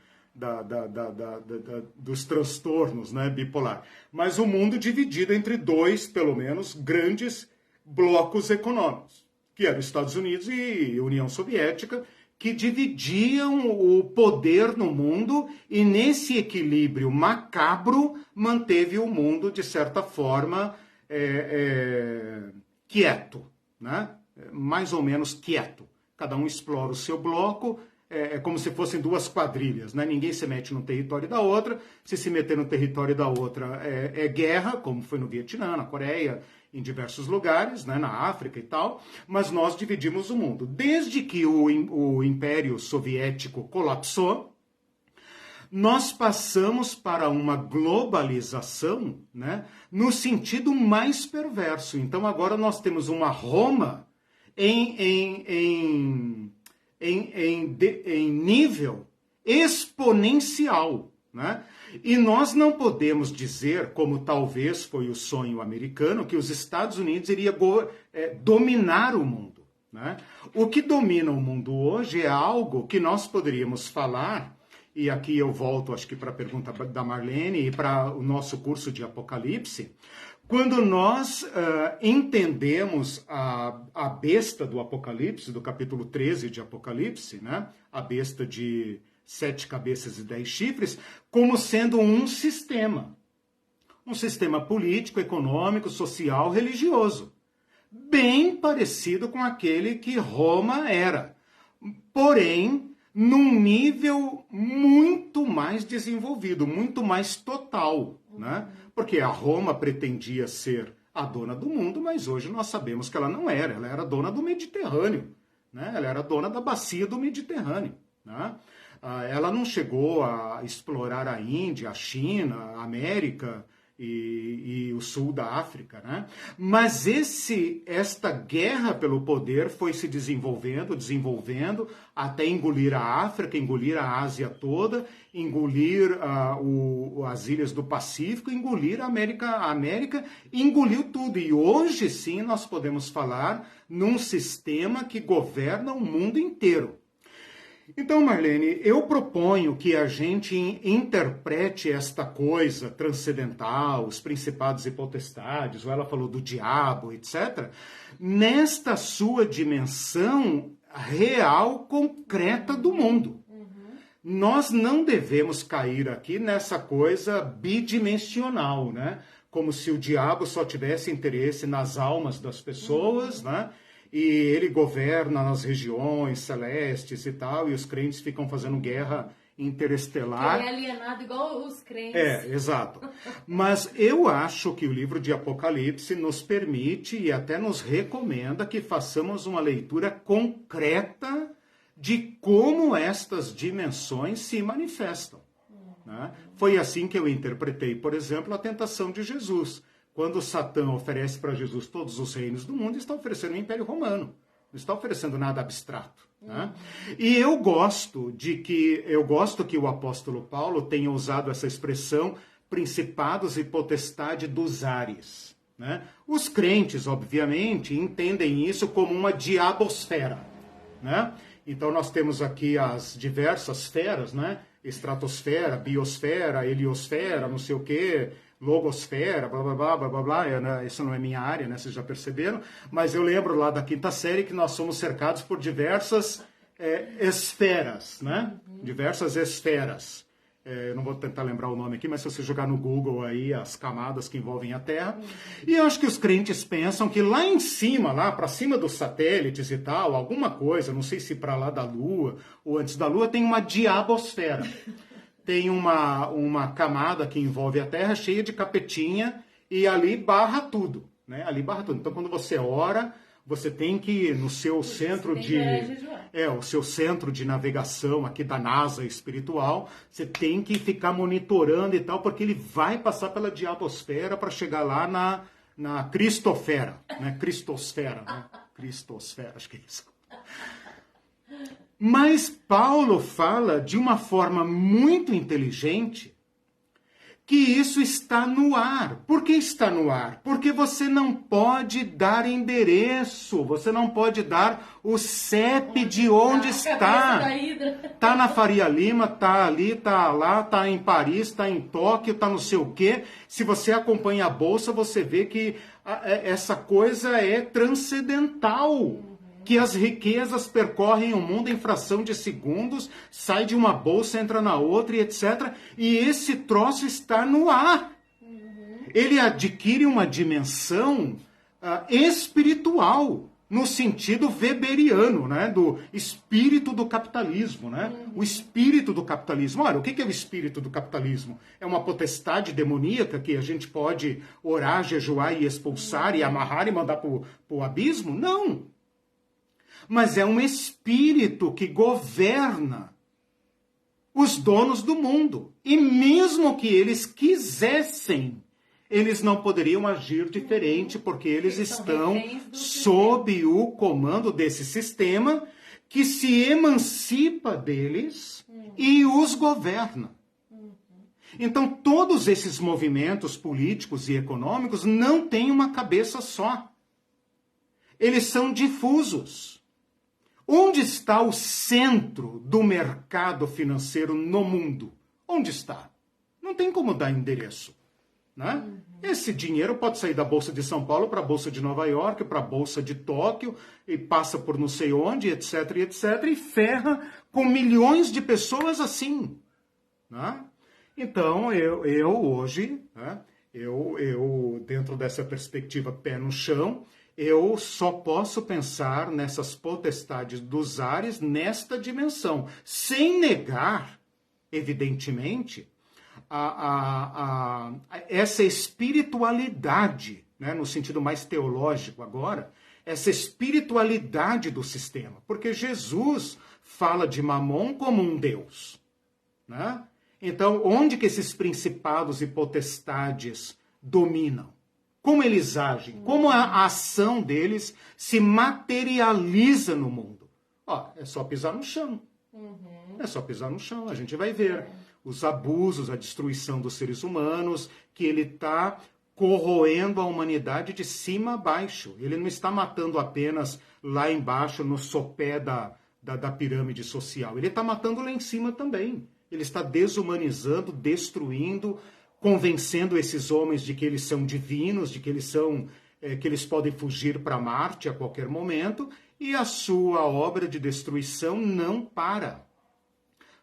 dos transtornos, né, bipolar. Mas o mundo dividido entre dois, pelo menos, grandes blocos econômicos, que eram Estados Unidos e União Soviética, que dividiam o poder no mundo e nesse equilíbrio macabro manteve o mundo, de certa forma, quieto, né? Mais ou menos quieto. Cada um explora o seu bloco, é como se fossem duas quadrilhas, né? Ninguém se mete no território da outra. Se meter no território da outra é guerra, como foi no Vietnã, na Coreia, em diversos lugares, né? Na África e tal. Mas nós dividimos o mundo. Desde que o Império Soviético colapsou, nós passamos para uma globalização, né? No sentido mais perverso. Então agora nós temos uma Roma em nível exponencial, né? E nós não podemos dizer, como talvez foi o sonho americano, que os Estados Unidos iria dominar o mundo, né? O que domina o mundo hoje é algo que nós poderíamos falar, e aqui eu volto, acho que para a pergunta da Marlene e para o nosso curso de Apocalipse. Quando nós entendemos a besta do Apocalipse, do capítulo 13 de Apocalipse, né? A besta de 7 cabeças e 10 chifres, como sendo um sistema político, econômico, social, religioso, bem parecido com aquele que Roma era. Porém, num nível muito mais desenvolvido, muito mais total, né? Porque a Roma pretendia ser a dona do mundo, mas hoje nós sabemos que ela não era. Ela era dona do Mediterrâneo, né? Ela era dona da bacia do Mediterrâneo, né? Ela não chegou a explorar a Índia, a China, a América e o sul da África, né? Mas esta guerra pelo poder foi se desenvolvendo, até engolir a África, engolir a Ásia toda, engolir as ilhas do Pacífico, engolir a América, engoliu tudo. E hoje sim nós podemos falar num sistema que governa o mundo inteiro. Então, Marlene, eu proponho que a gente interprete esta coisa transcendental, os principados e potestades, ou ela falou do diabo, etc., nesta sua dimensão real, concreta do mundo. Nós não devemos cair aqui nessa coisa bidimensional, né? Como se o diabo só tivesse interesse nas almas das pessoas, né? E ele governa nas regiões celestes e tal, e os crentes ficam fazendo guerra interestelar. Ele é alienado igual os crentes. Exato. Mas eu acho que o livro de Apocalipse nos permite e até nos recomenda que façamos uma leitura concreta de como estas dimensões se manifestam, né? Foi assim que eu interpretei, por exemplo, a tentação de Jesus. Quando Satã oferece para Jesus todos os reinos do mundo, está oferecendo o Império Romano. Não está oferecendo nada abstrato, né? E eu gosto que o apóstolo Paulo tenha usado essa expressão principados e potestade dos ares, né? Os crentes, obviamente, entendem isso como uma diabosfera, né? Então nós temos aqui as diversas esferas, né? Estratosfera, biosfera, heliosfera, não sei o quê, logosfera, blá, blá, blá, blá, blá, blá, né? Isso não é minha área, né? Vocês já perceberam, mas eu lembro lá da quinta série que nós somos cercados por diversas esferas, né? Diversas esferas. Eu não vou tentar lembrar o nome aqui, mas se você jogar no Google aí as camadas que envolvem a Terra. E eu acho que os crentes pensam que lá em cima, lá para cima dos satélites e tal, alguma coisa, não sei se para lá da Lua ou antes da Lua, tem uma diabosfera. Tem uma camada que envolve a Terra cheia de capetinha e ali barra tudo, né? Ali barra tudo. Então, quando você ora, você tem que ir no seu centro o seu centro de navegação aqui da NASA espiritual, você tem que ficar monitorando e tal, porque ele vai passar pela diabosfera para chegar lá na cristosfera, né? Cristosfera, né? Cristosfera, acho que é isso. Mas Paulo fala de uma forma muito inteligente que isso está no ar. Por que está no ar? Porque você não pode dar endereço, você não pode dar o CEP de onde está. Está na Faria Lima, está ali, está lá, está em Paris, está em Tóquio, está não sei o quê. Se você acompanha a Bolsa, você vê que essa coisa é transcendental. Que as riquezas percorrem o mundo em fração de segundos, sai de uma bolsa, entra na outra e etc. E esse troço está no ar. Ele adquire uma dimensão espiritual, no sentido weberiano, né? Do espírito do capitalismo, né? O espírito do capitalismo. Olha, o que é o espírito do capitalismo? É uma potestade demoníaca que a gente pode orar, jejuar e expulsar e amarrar e mandar para o abismo? Não. Mas é um espírito que governa os donos do mundo. E mesmo que eles quisessem, eles não poderiam agir diferente, porque eles estão sob o comando desse sistema que se emancipa deles e os governa. Então, todos esses movimentos políticos e econômicos não têm uma cabeça só. Eles são difusos. Onde está o centro do mercado financeiro no mundo? Onde está? Não tem como dar endereço, né? Esse dinheiro pode sair da Bolsa de São Paulo para a Bolsa de Nova York, para a Bolsa de Tóquio, e passa por não sei onde, etc, e ferra com milhões de pessoas assim, né? Então, eu hoje, né, eu dentro dessa perspectiva pé no chão, eu só posso pensar nessas potestades dos ares nesta dimensão, sem negar, evidentemente, essa espiritualidade, né, no sentido mais teológico agora, essa espiritualidade do sistema. Porque Jesus fala de Mamon como um Deus, né? Então, onde que esses principados e potestades dominam? Como eles agem? Como a ação deles se materializa no mundo? Ó, é só pisar no chão. É só pisar no chão. A gente vai ver os abusos, a destruição dos seres humanos, que ele está corroendo a humanidade de cima a baixo. Ele não está matando apenas lá embaixo, no sopé da pirâmide social. Ele está matando lá em cima também. Ele está desumanizando, destruindo, convencendo esses homens de que eles são divinos, de que eles podem fugir para Marte a qualquer momento, e a sua obra de destruição não para.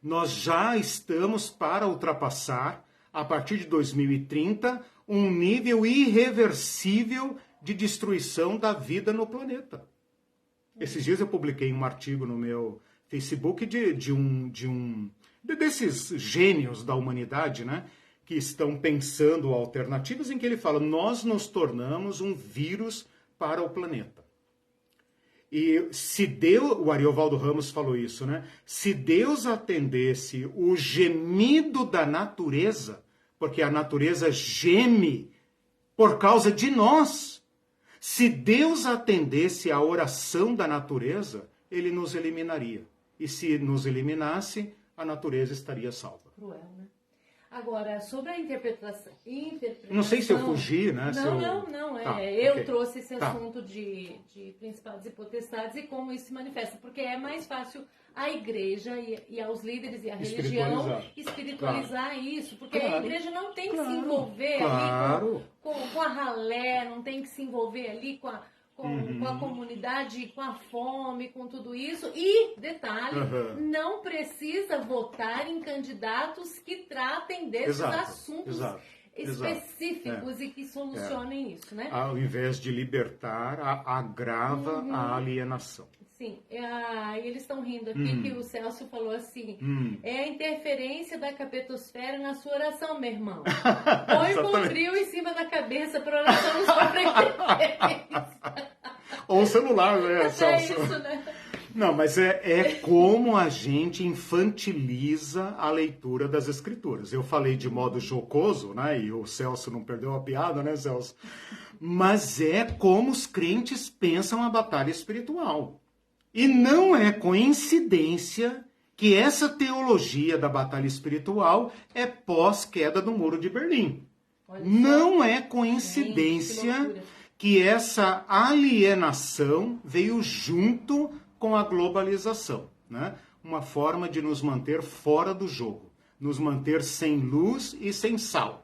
Nós já estamos para ultrapassar, a partir de 2030, um nível irreversível de destruição da vida no planeta. Esses dias eu publiquei um artigo no meu Facebook desses gênios da humanidade, né, que estão pensando alternativas, em que ele fala: nós nos tornamos um vírus para o planeta. E se Deus, o Ariovaldo Ramos falou isso, né? Se Deus atendesse o gemido da natureza, porque a natureza geme por causa de nós, se Deus atendesse a oração da natureza, ele nos eliminaria. E se nos eliminasse, a natureza estaria salva. Cruel, né? Agora, sobre a interpretação... Não sei se eu fugi, né? Não. Eu trouxe esse assunto de principados e potestades e como isso se manifesta. Porque é mais fácil a igreja e aos líderes e a religião espiritualizar isso. Porque a igreja não tem que se envolver ali com a ralé, não tem que se envolver ali com a comunidade, com a fome, com tudo isso. E, detalhe, não precisa votar em candidatos que tratem desses assuntos específicos e que solucionem isso, né? Ao invés de libertar, agrava a alienação. Sim, eles estão rindo aqui que o Celso falou assim, é a interferência da capetosfera na sua oração, meu irmão. Põe um bombril em cima da cabeça para oração não sofrer. Ou um celular, né, Celso? É isso, né? Não, mas é como a gente infantiliza a leitura das escrituras. Eu falei de modo jocoso, né? E o Celso não perdeu a piada, né, Celso? Mas é como os crentes pensam a batalha espiritual. E não é coincidência que essa teologia da batalha espiritual é pós-queda do Muro de Berlim. Não é coincidência que essa alienação veio junto com a globalização, né? Uma forma de nos manter fora do jogo, nos manter sem luz e sem sal,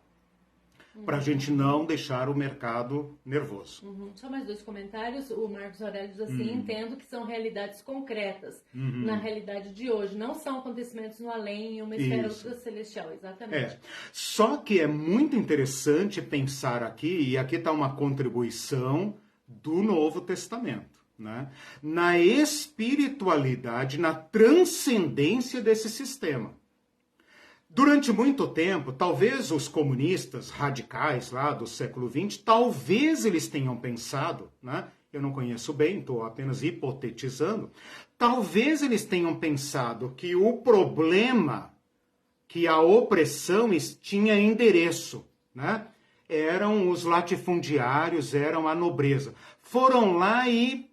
para a gente não deixar o mercado nervoso. Só mais 2 comentários. O Marcos Aurélio diz assim, entendo que são realidades concretas na realidade de hoje, não são acontecimentos no além, em uma esfera celestial, exatamente. Só que é muito interessante pensar aqui, e aqui está uma contribuição do Novo Testamento, né? Na espiritualidade, na transcendência desse sistema. Durante muito tempo, talvez os comunistas radicais lá do século XX, talvez eles tenham pensado, né? Eu não conheço bem, estou apenas hipotetizando, talvez eles tenham pensado que o problema, que a opressão tinha endereço, né? Eram os latifundiários, eram a nobreza. Foram lá e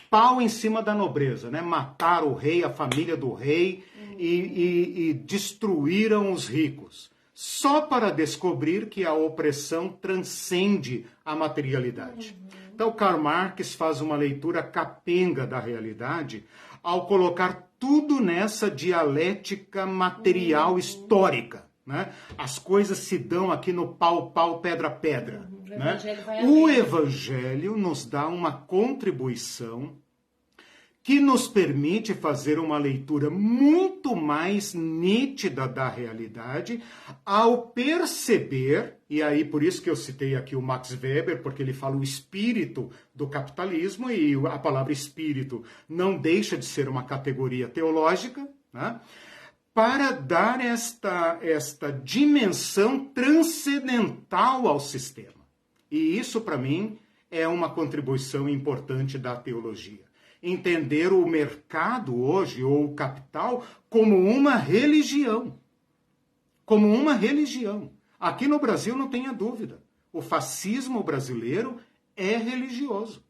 pau em cima da nobreza, né? Mataram o rei, a família do rei e destruíram os ricos. Só para descobrir que a opressão transcende a materialidade. Então, Karl Marx faz uma leitura capenga da realidade ao colocar tudo nessa dialética material histórica, né? As coisas se dão aqui no pau, pedra, pedra. O Evangelho nos dá uma contribuição que nos permite fazer uma leitura muito mais nítida da realidade ao perceber, e aí por isso que eu citei aqui o Max Weber, porque ele fala o espírito do capitalismo, e a palavra espírito não deixa de ser uma categoria teológica, né? Para dar esta dimensão transcendental ao sistema. E isso, para mim, é uma contribuição importante da teologia. Entender o mercado hoje, ou o capital, como uma religião. Como uma religião. Aqui no Brasil, não tenha dúvida, o fascismo brasileiro é religioso.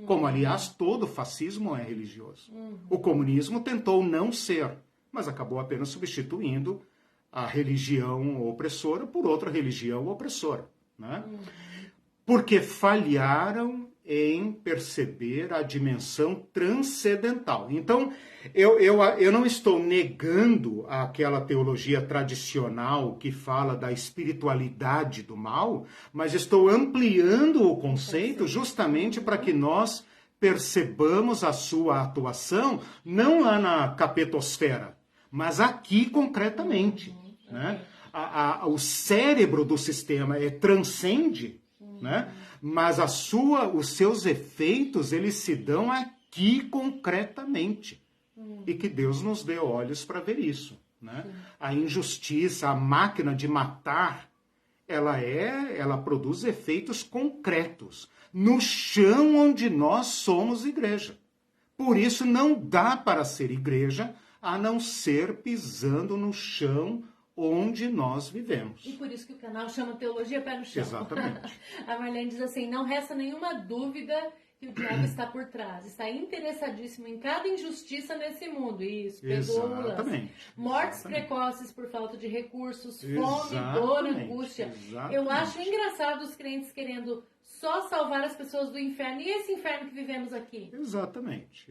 Como, aliás, todo fascismo é religioso. O comunismo tentou não ser, mas acabou apenas substituindo a religião opressora por outra religião opressora, né? Porque falharam em perceber a dimensão transcendental. Então, eu não estou negando aquela teologia tradicional que fala da espiritualidade do mal, mas estou ampliando o conceito justamente para que nós percebamos a sua atuação não lá na capetosfera, mas aqui concretamente. Né? O cérebro do sistema transcende, né? Mas os seus efeitos, eles se dão aqui concretamente. E que Deus nos dê olhos para ver isso. Né? A injustiça, a máquina de matar, ela produz efeitos concretos no chão onde nós somos igreja. Por isso não dá para ser igreja a não ser pisando no chão onde nós vivemos. E por isso que o canal chama Teologia Pé no Chão. Exatamente. A Marlene diz assim, não resta nenhuma dúvida que o diabo está por trás. Está interessadíssimo em cada injustiça nesse mundo. Isso, pegou-las. Mortes precoces por falta de recursos, fome, dor, angústia. Eu acho engraçado os crentes querendo só salvar as pessoas do inferno. E esse inferno que vivemos aqui? Exatamente.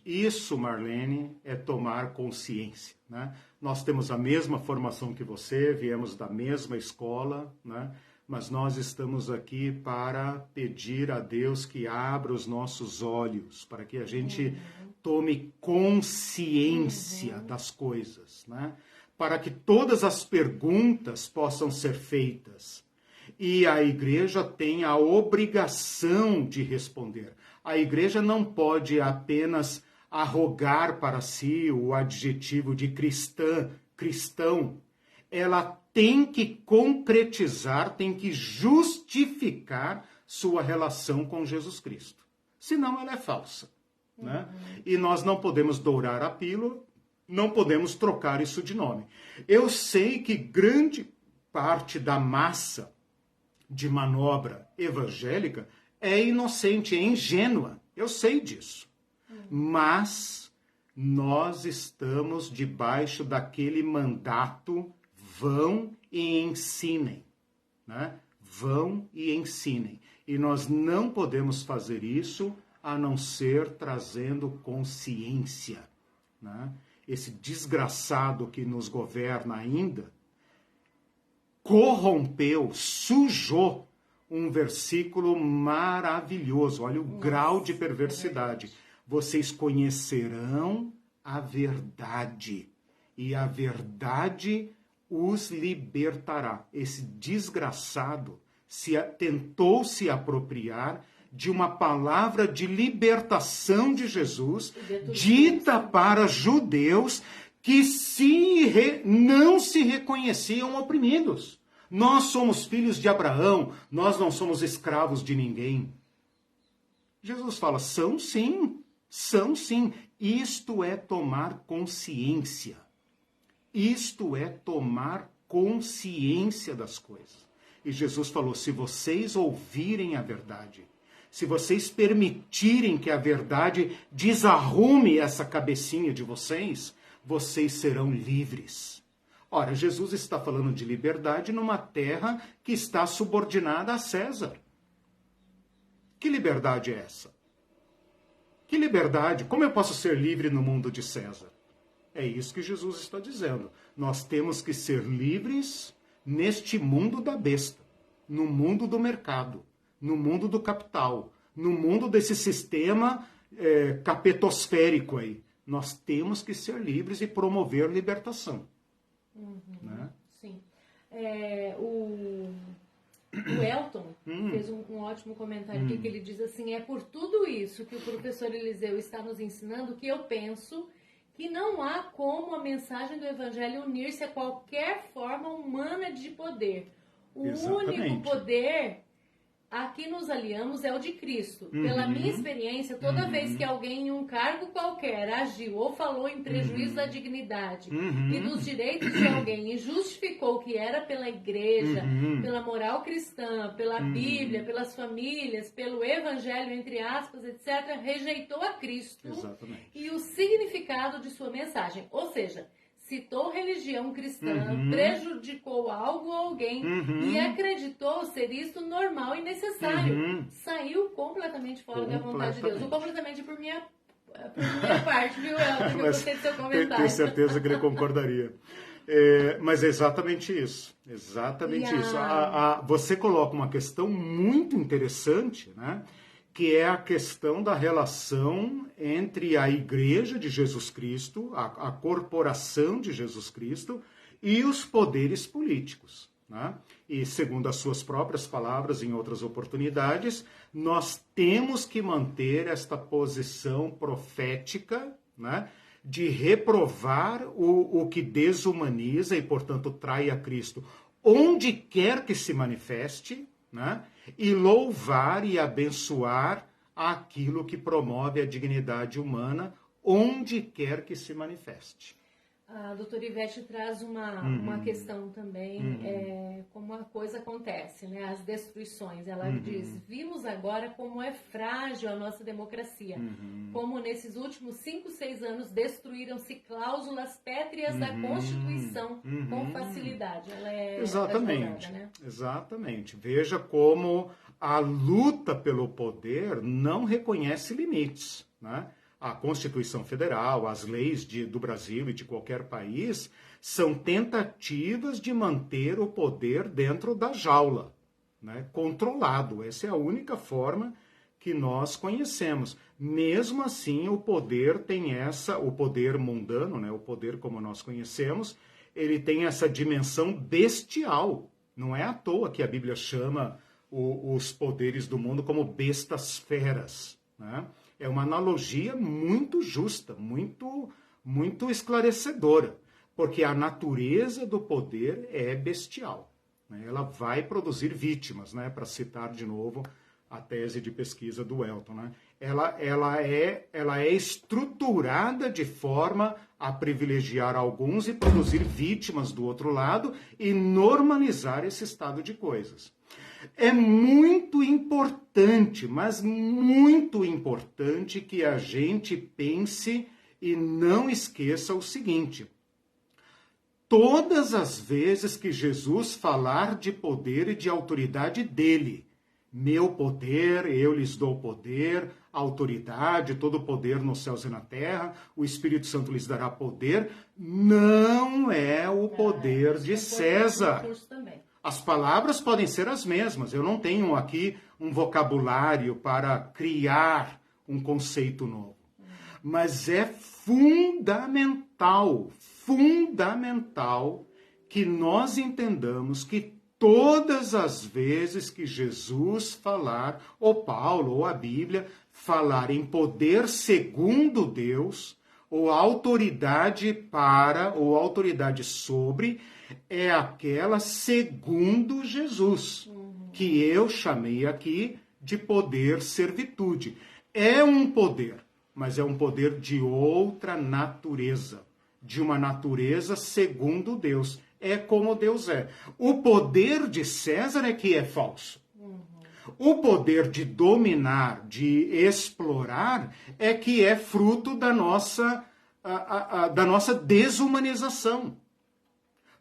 Isso, Marlene, é tomar consciência. Né? Nós temos a mesma formação que você, viemos da mesma escola, né? Mas nós estamos aqui para pedir a Deus que abra os nossos olhos, para que a gente tome consciência das coisas, né? Para que todas as perguntas possam ser feitas. E a igreja tem a obrigação de responder. A igreja não pode apenas arrogar para si o adjetivo de cristão. Ela tem que concretizar, tem que justificar sua relação com Jesus Cristo. Senão ela é falsa. Né? E nós não podemos dourar a pílula, não podemos trocar isso de nome. Eu sei que grande parte da massa de manobra evangélica é inocente, é ingênua. Eu sei disso. Mas nós estamos debaixo daquele mandato: vão e ensinem. Né? Vão e ensinem. E nós não podemos fazer isso a não ser trazendo consciência. Né? Esse desgraçado que nos governa ainda corrompeu, sujou um versículo maravilhoso. Olha o grau de perversidade. Vocês conhecerão a verdade, e a verdade os libertará. Esse desgraçado tentou se apropriar de uma palavra de libertação de Jesus, dita para judeus que não se reconheciam oprimidos. Nós somos filhos de Abraão, nós não somos escravos de ninguém. Jesus fala, são sim. Isto é tomar consciência. Isto é tomar consciência das coisas. E Jesus falou, se vocês ouvirem a verdade, se vocês permitirem que a verdade desarrume essa cabecinha de vocês, vocês serão livres. Ora, Jesus está falando de liberdade numa terra que está subordinada a César. Que liberdade é essa? Que liberdade? Como eu posso ser livre no mundo de César? É isso que Jesus está dizendo. Nós temos que ser livres neste mundo da besta, no mundo do mercado, no mundo do capital, no mundo desse sistema capetosférico aí. Nós temos que ser livres e promover libertação. Né? Sim. O Elton fez um ótimo comentário aqui, que ele diz assim: é por tudo isso que o professor Eliseu está nos ensinando que eu penso que não há como a mensagem do Evangelho unir-se a qualquer forma humana de poder. O único poder a que nos aliamos é o de Cristo. Pela minha experiência, toda vez que alguém em um cargo qualquer agiu ou falou em prejuízo da dignidade e dos direitos de alguém e justificou que era pela igreja, pela moral cristã, pela Bíblia, pelas famílias, pelo Evangelho, entre aspas, etc., rejeitou a Cristo e o significado de sua mensagem. Ou seja, citou religião cristã, prejudicou algo ou alguém e acreditou ser isso normal e necessário. Saiu completamente fora da vontade de Deus. Ou completamente por minha parte, viu, Elton? Eu gostei do seu comentário. Tenho certeza que ele concordaria. Mas é exatamente isso. Exatamente isso. Você coloca uma questão muito interessante, né? Que é a questão da relação entre a Igreja de Jesus Cristo, a corporação de Jesus Cristo e os poderes políticos. Né? E segundo as suas próprias palavras em outras oportunidades, nós temos que manter esta posição profética, né? De reprovar o que desumaniza e, portanto, trai a Cristo onde quer que se manifeste, né? E louvar e abençoar aquilo que promove a dignidade humana, onde quer que se manifeste. A doutora Ivete traz uma questão também, como a coisa acontece, né? As destruições. Ela diz: vimos agora como é frágil a nossa democracia, como nesses últimos 5, 6 anos destruíram-se cláusulas pétreas da Constituição com facilidade. Ela é exatamente, advogada, né? Exatamente. Veja como a luta pelo poder não reconhece limites, né? A Constituição Federal, as leis do Brasil e de qualquer país são tentativas de manter o poder dentro da jaula, né? Controlado. Essa é a única forma que nós conhecemos. Mesmo assim, o poder tem o poder mundano, né? O poder como nós conhecemos, ele tem essa dimensão bestial. Não é à toa que a Bíblia chama os poderes do mundo como bestas feras, né? É uma analogia muito justa, muito esclarecedora, porque a natureza do poder é bestial, né? Ela vai produzir vítimas, né? Para citar de novo a tese de pesquisa do Elton, né? Ela é estruturada de forma a privilegiar alguns e produzir vítimas do outro lado e normalizar esse estado de coisas. É muito importante, mas muito importante que a gente pense e não esqueça o seguinte: todas as vezes que Jesus falar de poder e de autoridade dele, meu poder, eu lhes dou poder, autoridade, todo poder nos céus e na terra, o Espírito Santo lhes dará poder, não é o poder de César. As palavras podem ser as mesmas. Eu não tenho aqui um vocabulário para criar um conceito novo. Mas é fundamental que nós entendamos que todas as vezes que Jesus falar, ou Paulo, ou a Bíblia, falar em poder segundo Deus, ou autoridade para, ou autoridade sobre, é aquela segundo Jesus, que eu chamei aqui de poder servitude. É um poder, mas é um poder de outra natureza, de uma natureza segundo Deus. É como Deus é. O poder de César é que é falso. O poder de dominar, de explorar, é que é fruto da nossa desumanização.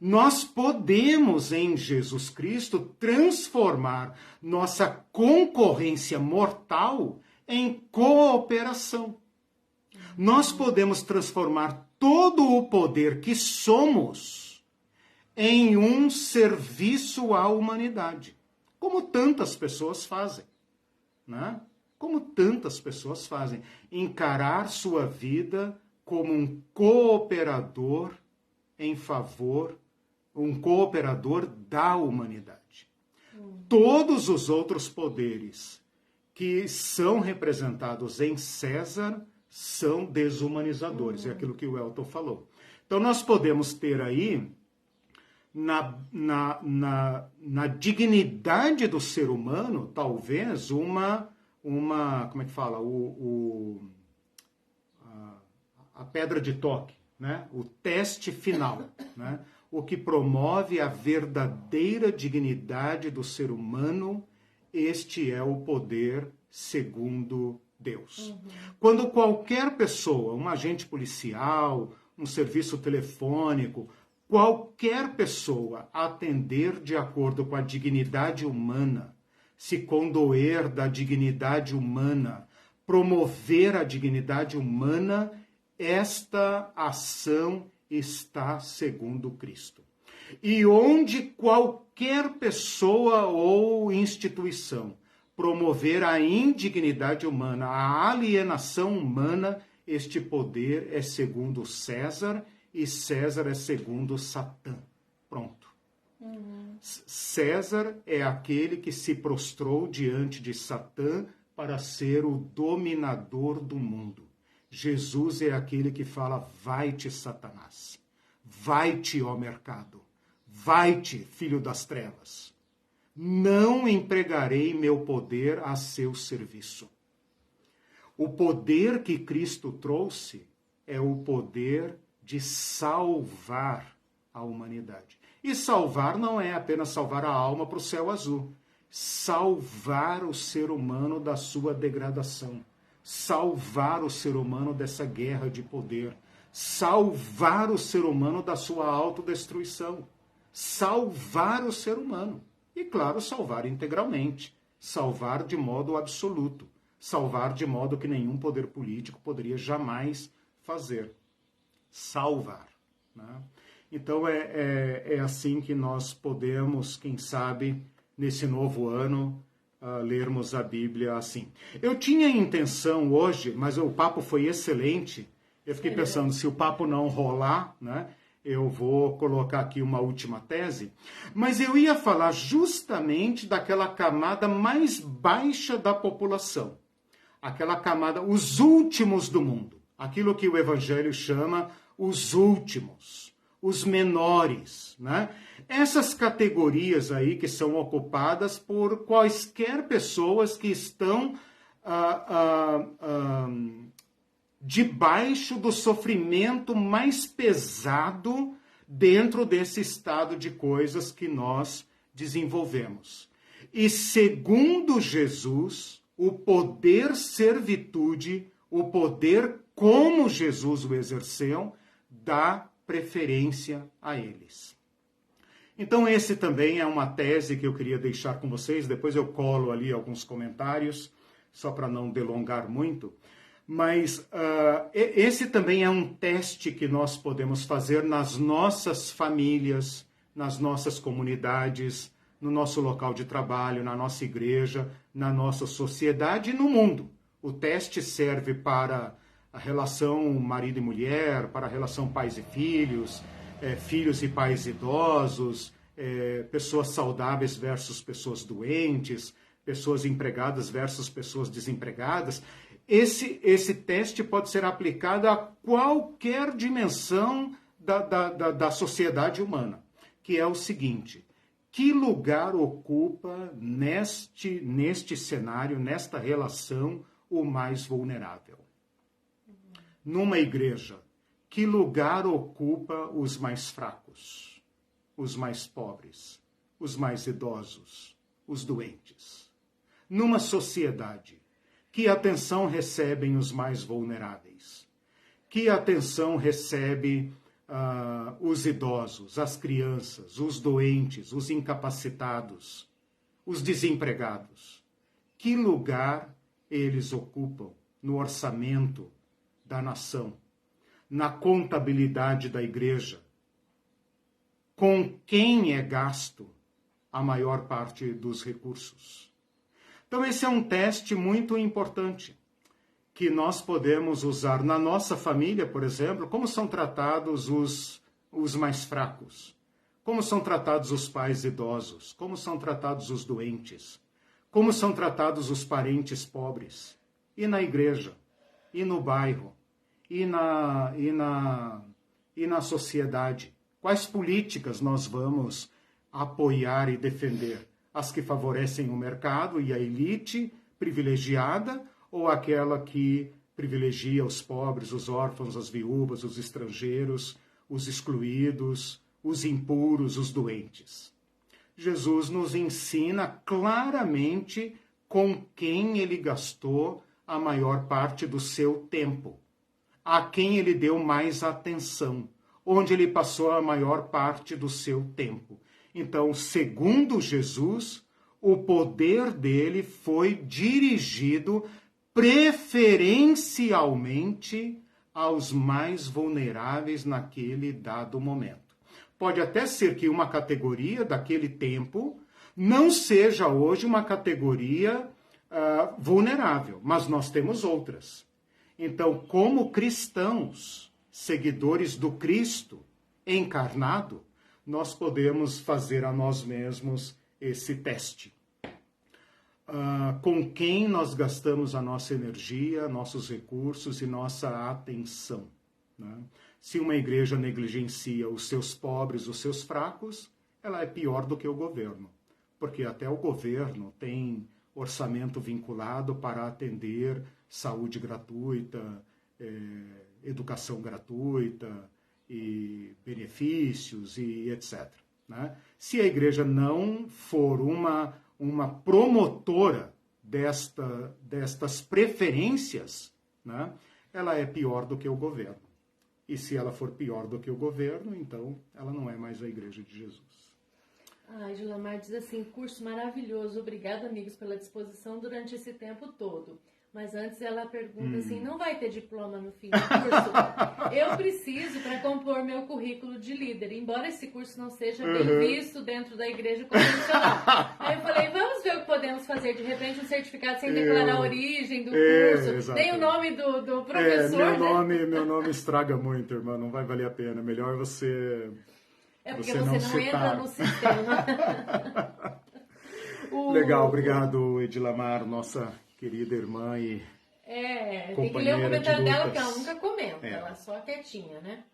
Nós podemos, em Jesus Cristo, transformar nossa concorrência mortal em cooperação. Nós podemos transformar todo o poder que somos em um serviço à humanidade, como tantas pessoas fazem, né? como tantas pessoas fazem, encarar sua vida como um cooperador em favor, um cooperador da humanidade. Todos os outros poderes que são representados em César são desumanizadores, é aquilo que o Elton falou. Então nós podemos ter aí, na dignidade do ser humano, talvez uma como é que fala, a pedra de toque, né? O teste final, né? O que promove a verdadeira dignidade do ser humano, este é o poder segundo Deus. Quando qualquer pessoa, um agente policial, um serviço telefônico, qualquer pessoa atender de acordo com a dignidade humana, se condoer da dignidade humana, promover a dignidade humana, esta ação está segundo Cristo. E onde qualquer pessoa ou instituição promover a indignidade humana, a alienação humana, este poder é segundo César e César é segundo Satã. Pronto. César é aquele que se prostrou diante de Satã para ser o dominador do mundo. Jesus é aquele que fala, vai-te, Satanás. Vai-te, ó mercado. Vai-te, filho das trevas. Não empregarei meu poder a seu serviço. O poder que Cristo trouxe é o poder de salvar a humanidade. E salvar não é apenas salvar a alma para o céu azul. Salvar o ser humano da sua degradação. Salvar o ser humano dessa guerra de poder. Salvar o ser humano da sua autodestruição. Salvar o ser humano. E, claro, salvar integralmente. Salvar de modo absoluto. Salvar de modo que nenhum poder político poderia jamais fazer. Salvar. Né? Então, é assim que nós podemos, quem sabe, nesse novo ano, lermos a Bíblia assim. Eu tinha intenção hoje, mas o papo foi excelente. Eu fiquei pensando, se o papo não rolar, né, eu vou colocar aqui uma última tese. Mas eu ia falar justamente daquela camada mais baixa da população. Aquela camada, os últimos do mundo. Aquilo que o Evangelho chama os últimos, os menores, né? Essas categorias aí que são ocupadas por quaisquer pessoas que estão debaixo do sofrimento mais pesado dentro desse estado de coisas que nós desenvolvemos. E segundo Jesus, o poder servitude, o poder como Jesus o exerceu, dá preferência a eles. Então esse também é uma tese que eu queria deixar com vocês, depois eu colo ali alguns comentários, só para não delongar muito, mas esse também é um teste que nós podemos fazer nas nossas famílias, nas nossas comunidades, no nosso local de trabalho, na nossa igreja, na nossa sociedade e no mundo. O teste serve para a relação marido e mulher, para a relação pais e filhos, filhos e pais idosos, pessoas saudáveis versus pessoas doentes, pessoas empregadas versus pessoas desempregadas. Esse teste pode ser aplicado a qualquer dimensão da sociedade humana, que é o seguinte: que lugar ocupa neste cenário, nesta relação, o mais vulnerável? Numa igreja, que lugar ocupa os mais fracos, os mais pobres, os mais idosos, os doentes? Numa sociedade, que atenção recebem os mais vulneráveis? Que atenção recebe os idosos, as crianças, os doentes, os incapacitados, os desempregados? Que lugar eles ocupam no orçamento da nação, na contabilidade da igreja? Com quem é gasto a maior parte dos recursos? Então esse é um teste muito importante que nós podemos usar na nossa família, por exemplo, como são tratados os mais fracos, como são tratados os pais idosos, como são tratados os doentes, como são tratados os parentes pobres, e na igreja, e no bairro, e na sociedade. Quais políticas nós vamos apoiar e defender? As que favorecem o mercado e a elite privilegiada, ou aquela que privilegia os pobres, os órfãos, as viúvas, os estrangeiros, os excluídos, os impuros, os doentes? Jesus nos ensina claramente com quem ele gastou a maior parte do seu tempo, a quem ele deu mais atenção, onde ele passou a maior parte do seu tempo. Então, segundo Jesus, o poder dele foi dirigido preferencialmente aos mais vulneráveis naquele dado momento. Pode até ser que uma categoria daquele tempo não seja hoje uma categoria vulnerável, mas nós temos outras. Então, como cristãos, seguidores do Cristo encarnado, nós podemos fazer a nós mesmos esse teste. Com quem nós gastamos a nossa energia, nossos recursos e nossa atenção, né? Se uma igreja negligencia os seus pobres, os seus fracos, ela é pior do que o governo, porque até o governo tem orçamento vinculado para atender saúde gratuita, educação gratuita e benefícios e etc. Né? Se a igreja não for uma promotora destas preferências, né, ela é pior do que o governo. E se ela for pior do que o governo, então ela não é mais a Igreja de Jesus. Gilamar diz assim: curso maravilhoso, obrigado amigos pela disposição durante esse tempo todo. Mas antes ela pergunta assim, não vai ter diploma no fim do curso? Eu preciso para compor meu currículo de líder, embora esse curso não seja bem visto dentro da igreja convencional. Aí eu falei, vamos ver o que podemos fazer, de repente um certificado sem declarar a origem do curso, tem o nome do professor, meu nome estraga muito, irmã, não vai valer a pena, melhor você... É porque você não entra no sistema. Legal, obrigado Edilamar, nossa querida irmã e tem que ler o comentário de dela, porque ela nunca comenta, ela só quietinha, né?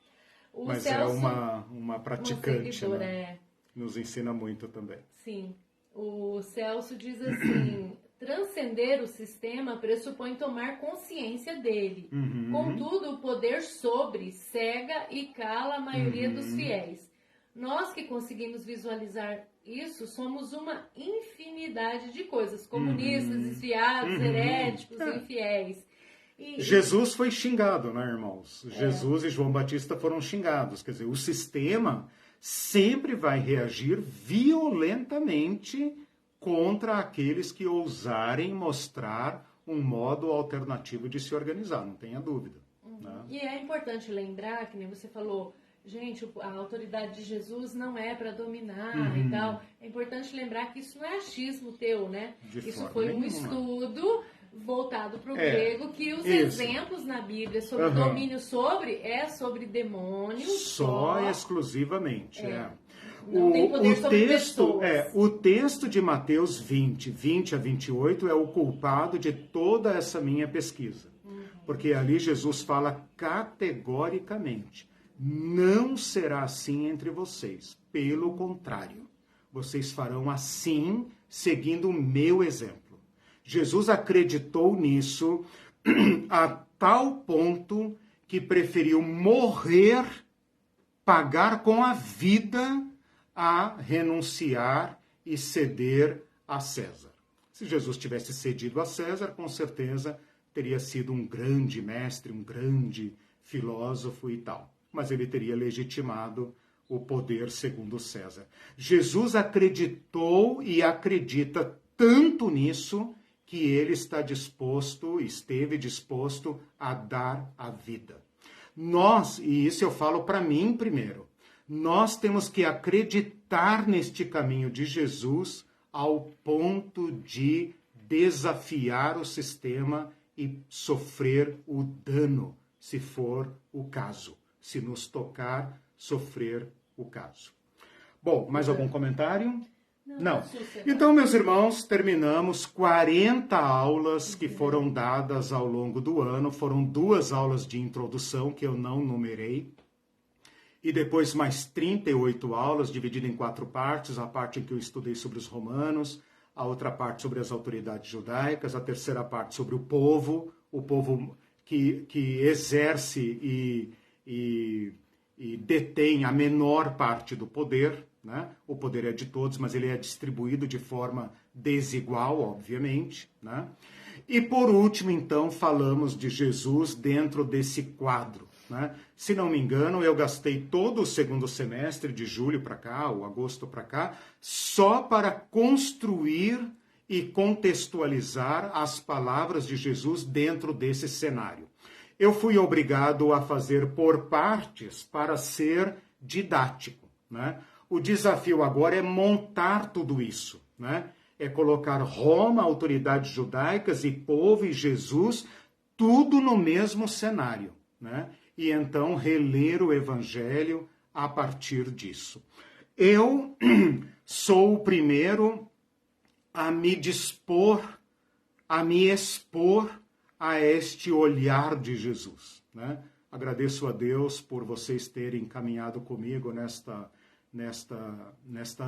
Mas Celso, é uma praticante, né? Nos ensina muito também. Sim. O Celso diz assim, transcender o sistema pressupõe tomar consciência dele. Contudo, o poder sobre cega e cala a maioria dos fiéis. Nós que conseguimos visualizar isso, somos uma infinidade de coisas. Comunistas, desviados, heréticos, infiéis. Jesus foi xingado, né, irmãos? Jesus e João Batista foram xingados. Quer dizer, o sistema sempre vai reagir violentamente contra aqueles que ousarem mostrar um modo alternativo de se organizar, não tenha dúvida. Né? E é importante lembrar, que nem você falou... Gente, a autoridade de Jesus não é para dominar e tal. É importante lembrar que isso não é achismo teu, né? Isso foi um estudo voltado para o grego, que os exemplos na Bíblia sobre domínio sobre demônio só exclusivamente. Não tem poder sobre pessoas. O texto de Mateus 20 a 28 é o culpado de toda essa minha pesquisa. Porque ali Jesus fala categoricamente: não será assim entre vocês. Pelo contrário, vocês farão assim, seguindo o meu exemplo. Jesus acreditou nisso a tal ponto que preferiu morrer, pagar com a vida, a renunciar e ceder a César. Se Jesus tivesse cedido a César, com certeza teria sido um grande mestre, um grande filósofo e tal. Mas ele teria legitimado o poder segundo César. Jesus acreditou e acredita tanto nisso que ele esteve disposto a dar a vida. Nós, e isso eu falo para mim primeiro, nós temos que acreditar neste caminho de Jesus ao ponto de desafiar o sistema e sofrer o dano, se for o caso. Se nos tocar, sofrer o caso. Bom, mais algum comentário? Não. Então, meus irmãos, terminamos 40 aulas que foram dadas ao longo do ano. Foram 2 aulas de introdução que eu não numerei. E depois mais 38 aulas, divididas em 4 partes. A parte em que eu estudei sobre os romanos, a outra parte sobre as autoridades judaicas, a terceira parte sobre o povo que exerce e detém a menor parte do poder, né? O poder é de todos, mas ele é distribuído de forma desigual, obviamente, né? E por último, então, falamos de Jesus dentro desse quadro, né? Se não me engano, eu gastei todo o segundo semestre, de julho para cá, ou agosto para cá, só para construir e contextualizar as palavras de Jesus dentro desse cenário. Eu fui obrigado a fazer por partes para ser didático, né? O desafio agora é montar tudo isso, né? É colocar Roma, autoridades judaicas e povo e Jesus, tudo no mesmo cenário, né? E então reler o Evangelho a partir disso. Eu sou o primeiro a me dispor, a me expor a este olhar de Jesus, né? Agradeço a Deus por vocês terem caminhado comigo nesta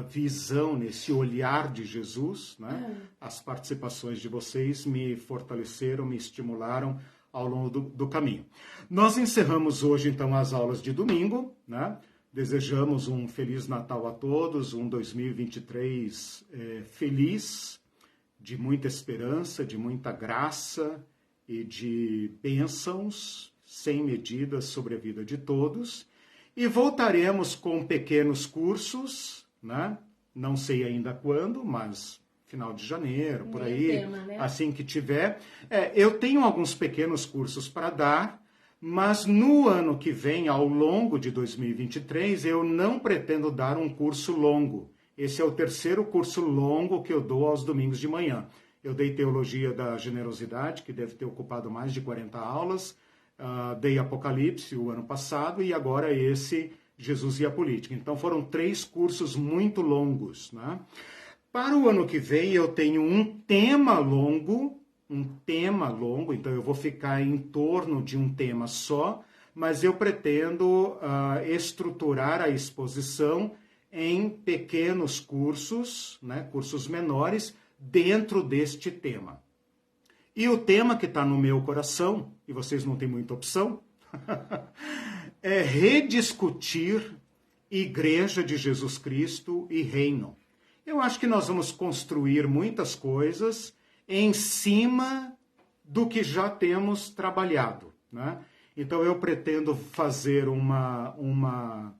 visão, nesse olhar de Jesus, né? As participações de vocês me fortaleceram, me estimularam ao longo do caminho. Nós encerramos hoje, então, as aulas de domingo, né? Desejamos um Feliz Natal a todos, um 2023 feliz, de muita esperança, de muita graça e de bênçãos sem medidas sobre a vida de todos. E voltaremos com pequenos cursos, né? Não sei ainda quando, mas final de janeiro, por aí, tema, né? Assim que tiver. Eu tenho alguns pequenos cursos para dar, mas no ano que vem, ao longo de 2023, eu não pretendo dar um curso longo. Esse é o terceiro curso longo que eu dou aos domingos de manhã. Eu dei Teologia da Generosidade, que deve ter ocupado mais de 40 aulas, dei Apocalipse o ano passado e agora esse Jesus e a Política. Então foram 3 cursos muito longos, né? Para o ano que vem eu tenho um tema longo, então eu vou ficar em torno de um tema só, mas eu pretendo estruturar a exposição em pequenos cursos, né, cursos menores, dentro deste tema. E o tema que está no meu coração, e vocês não têm muita opção, é rediscutir Igreja de Jesus Cristo e Reino. Eu acho que nós vamos construir muitas coisas em cima do que já temos trabalhado, né? Então eu pretendo fazer uma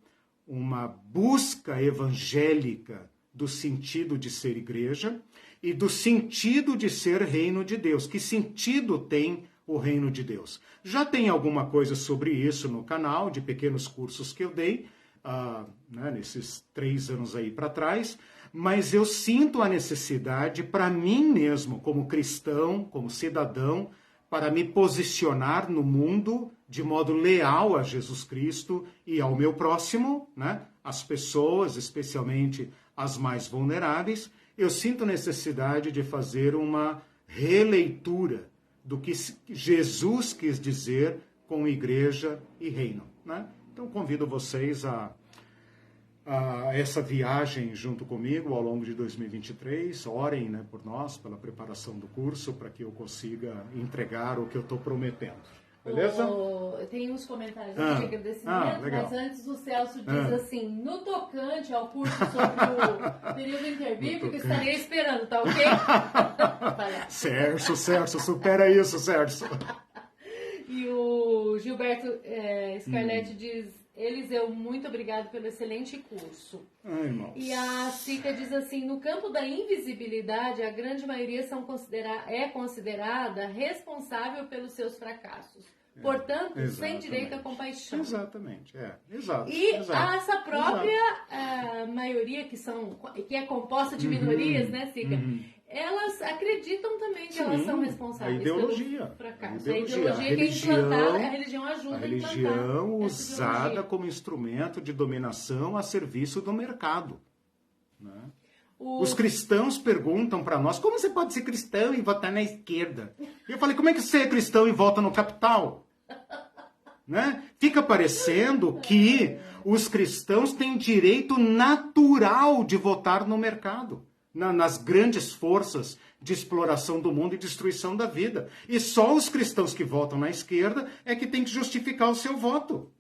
busca evangélica do sentido de ser igreja e do sentido de ser reino de Deus. Que sentido tem o reino de Deus? Já tem alguma coisa sobre isso no canal, de pequenos cursos que eu dei, né, nesses 3 anos aí para trás, mas eu sinto a necessidade para mim mesmo, como cristão, como cidadão, para me posicionar no mundo de modo leal a Jesus Cristo e ao meu próximo, né? As pessoas, especialmente as mais vulneráveis. Eu sinto necessidade de fazer uma releitura do que Jesus quis dizer com igreja e reino, né? Então convido vocês a essa viagem junto comigo ao longo de 2023. Orem, né, por nós, pela preparação do curso, para que eu consiga entregar o que eu estou prometendo. Beleza? Tem uns comentários de agradecimento, mas antes o Celso diz assim: no tocante ao curso sobre o período interbíblico, estaria esperando, tá ok? Sérgio, supera isso, Sérgio. E o Gilberto Scarlett diz: Eliseu, muito obrigado pelo excelente curso. Ai, e a Cica diz assim: no campo da invisibilidade, a grande maioria é considerada responsável pelos seus fracassos. Portanto, sem direito à compaixão. Exatamente, exato. E essa própria maioria, que é composta de minorias, né, Cica? elas acreditam também que elas são responsáveis a ideologia, pelo fracasso. A ideologia Que é implantada, a religião ajuda a religião usada como instrumento de dominação a serviço do mercado. Né? Os cristãos perguntam para nós, como você pode ser cristão e votar na esquerda? E eu falei, como é que você é cristão e vota no capital? Né? Fica parecendo que os cristãos têm direito natural de votar no mercado, nas grandes forças de exploração do mundo e destruição da vida. E só os cristãos que votam na esquerda é que tem que justificar o seu voto.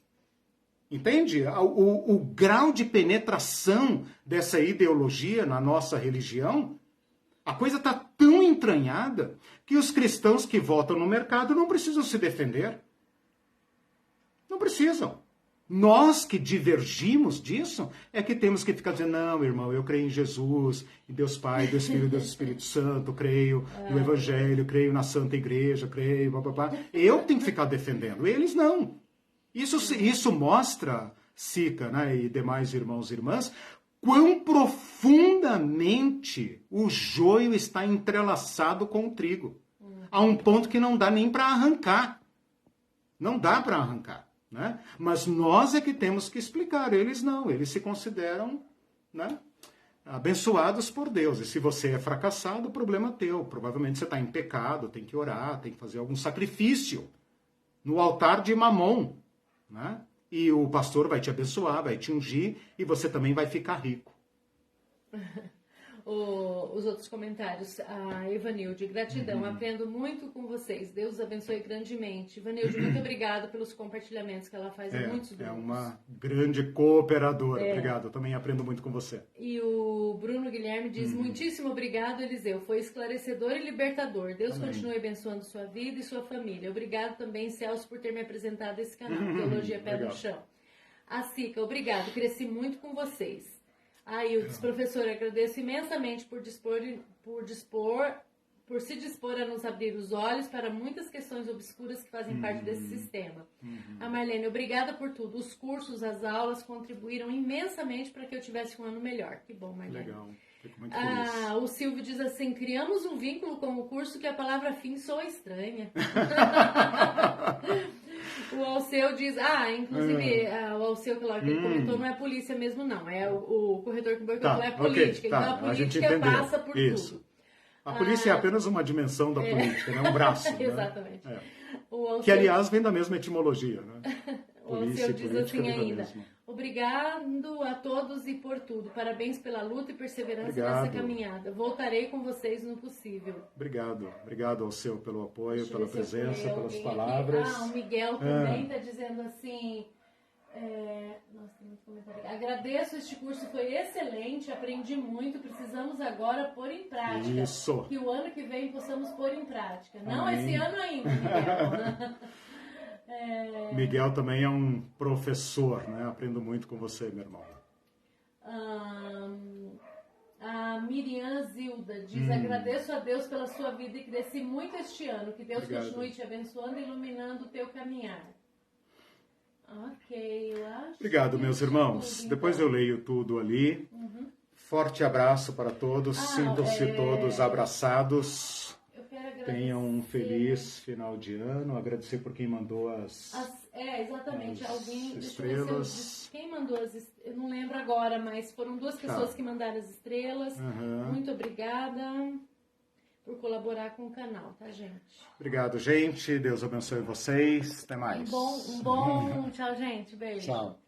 Entende? O grau de penetração dessa ideologia na nossa religião, a coisa está tão entranhada que os cristãos que votam no mercado não precisam se defender. Não precisam. Nós que divergimos disso é que temos que ficar dizendo, não, irmão, eu creio em Jesus, em Deus Pai, Deus Filho, Deus Espírito Santo, creio no Evangelho, creio na Santa Igreja, creio, papapá. Eu tenho que ficar defendendo, eles não. Isso mostra, Sica, né, e demais irmãos e irmãs, quão profundamente o joio está entrelaçado com o trigo. A um ponto que não dá nem para arrancar. Não dá para arrancar. Né? Mas nós é que temos que explicar. Eles não. Eles se consideram, né, abençoados por Deus. E se você é fracassado, o problema é teu. Provavelmente você está em pecado, tem que orar, tem que fazer algum sacrifício no altar de Mamon. Né? E o pastor vai te abençoar, vai te ungir e você também vai ficar rico. Os outros comentários. A Evanilde, gratidão, aprendo muito com vocês. Deus os abençoe grandemente. Evanilde, muito obrigado pelos compartilhamentos que ela faz em muitos grupos. É uma grande cooperadora. Obrigado, eu também aprendo muito com você. E o Bruno Guilherme diz, muitíssimo obrigado, Eliseu. Foi esclarecedor e libertador. Deus continue abençoando sua vida e sua família. Obrigado também, Celso, por ter me apresentado esse canal, Teologia Pé no Chão. A Sica, obrigado, cresci muito com vocês. Aí, professor, agradeço imensamente por se dispor a nos abrir os olhos para muitas questões obscuras que fazem parte desse sistema. A Marlene, obrigada por tudo. Os cursos, as aulas contribuíram imensamente para que eu tivesse um ano melhor. Que bom, Marlene. Legal. Fico muito feliz. O Silvio diz assim, criamos um vínculo com o curso que a palavra fim soa estranha. O Alceu diz, inclusive, o Alceu que ele comentou não é polícia mesmo não, é o corretor que boicotou, é política. Então a política passa por tudo. A polícia é apenas uma dimensão da política, né? Um braço. Exatamente. Né? Alceu... Que, aliás, vem da mesma etimologia. Né? O Alceu diz assim ainda, obrigado a todos e por tudo. Parabéns pela luta e perseverança nessa caminhada. Voltarei com vocês no possível. Obrigado Alceu pelo apoio, pela presença, pelas palavras. O Miguel também está dizendo assim... Nossa, tem muito comentário aqui. Agradeço, este curso foi excelente, aprendi muito, precisamos agora pôr em prática. Isso. Que o ano que vem possamos pôr em prática. Amém. Não esse ano ainda, Miguel. Miguel também é um professor, né? Aprendo muito com você, meu irmão. A Miriam Zilda diz, agradeço a Deus pela sua vida e cresci muito este ano. Que Deus continue te abençoando e iluminando o teu caminhar. Ok, eu acho. Obrigado, meus irmãos. Tudo, depois eu leio tudo ali. Forte abraço para todos. Sintam-se todos abraçados. Tenham um feliz final de ano. Agradecer por quem mandou exatamente. Alguém, estrelas. Quem mandou as estrelas? Eu não lembro agora, mas foram 2 pessoas que mandaram as estrelas. Muito obrigada por colaborar com o canal, tá, gente? Obrigado, gente. Deus abençoe vocês. Até mais. Um bom tchau, gente. Beijo. Tchau.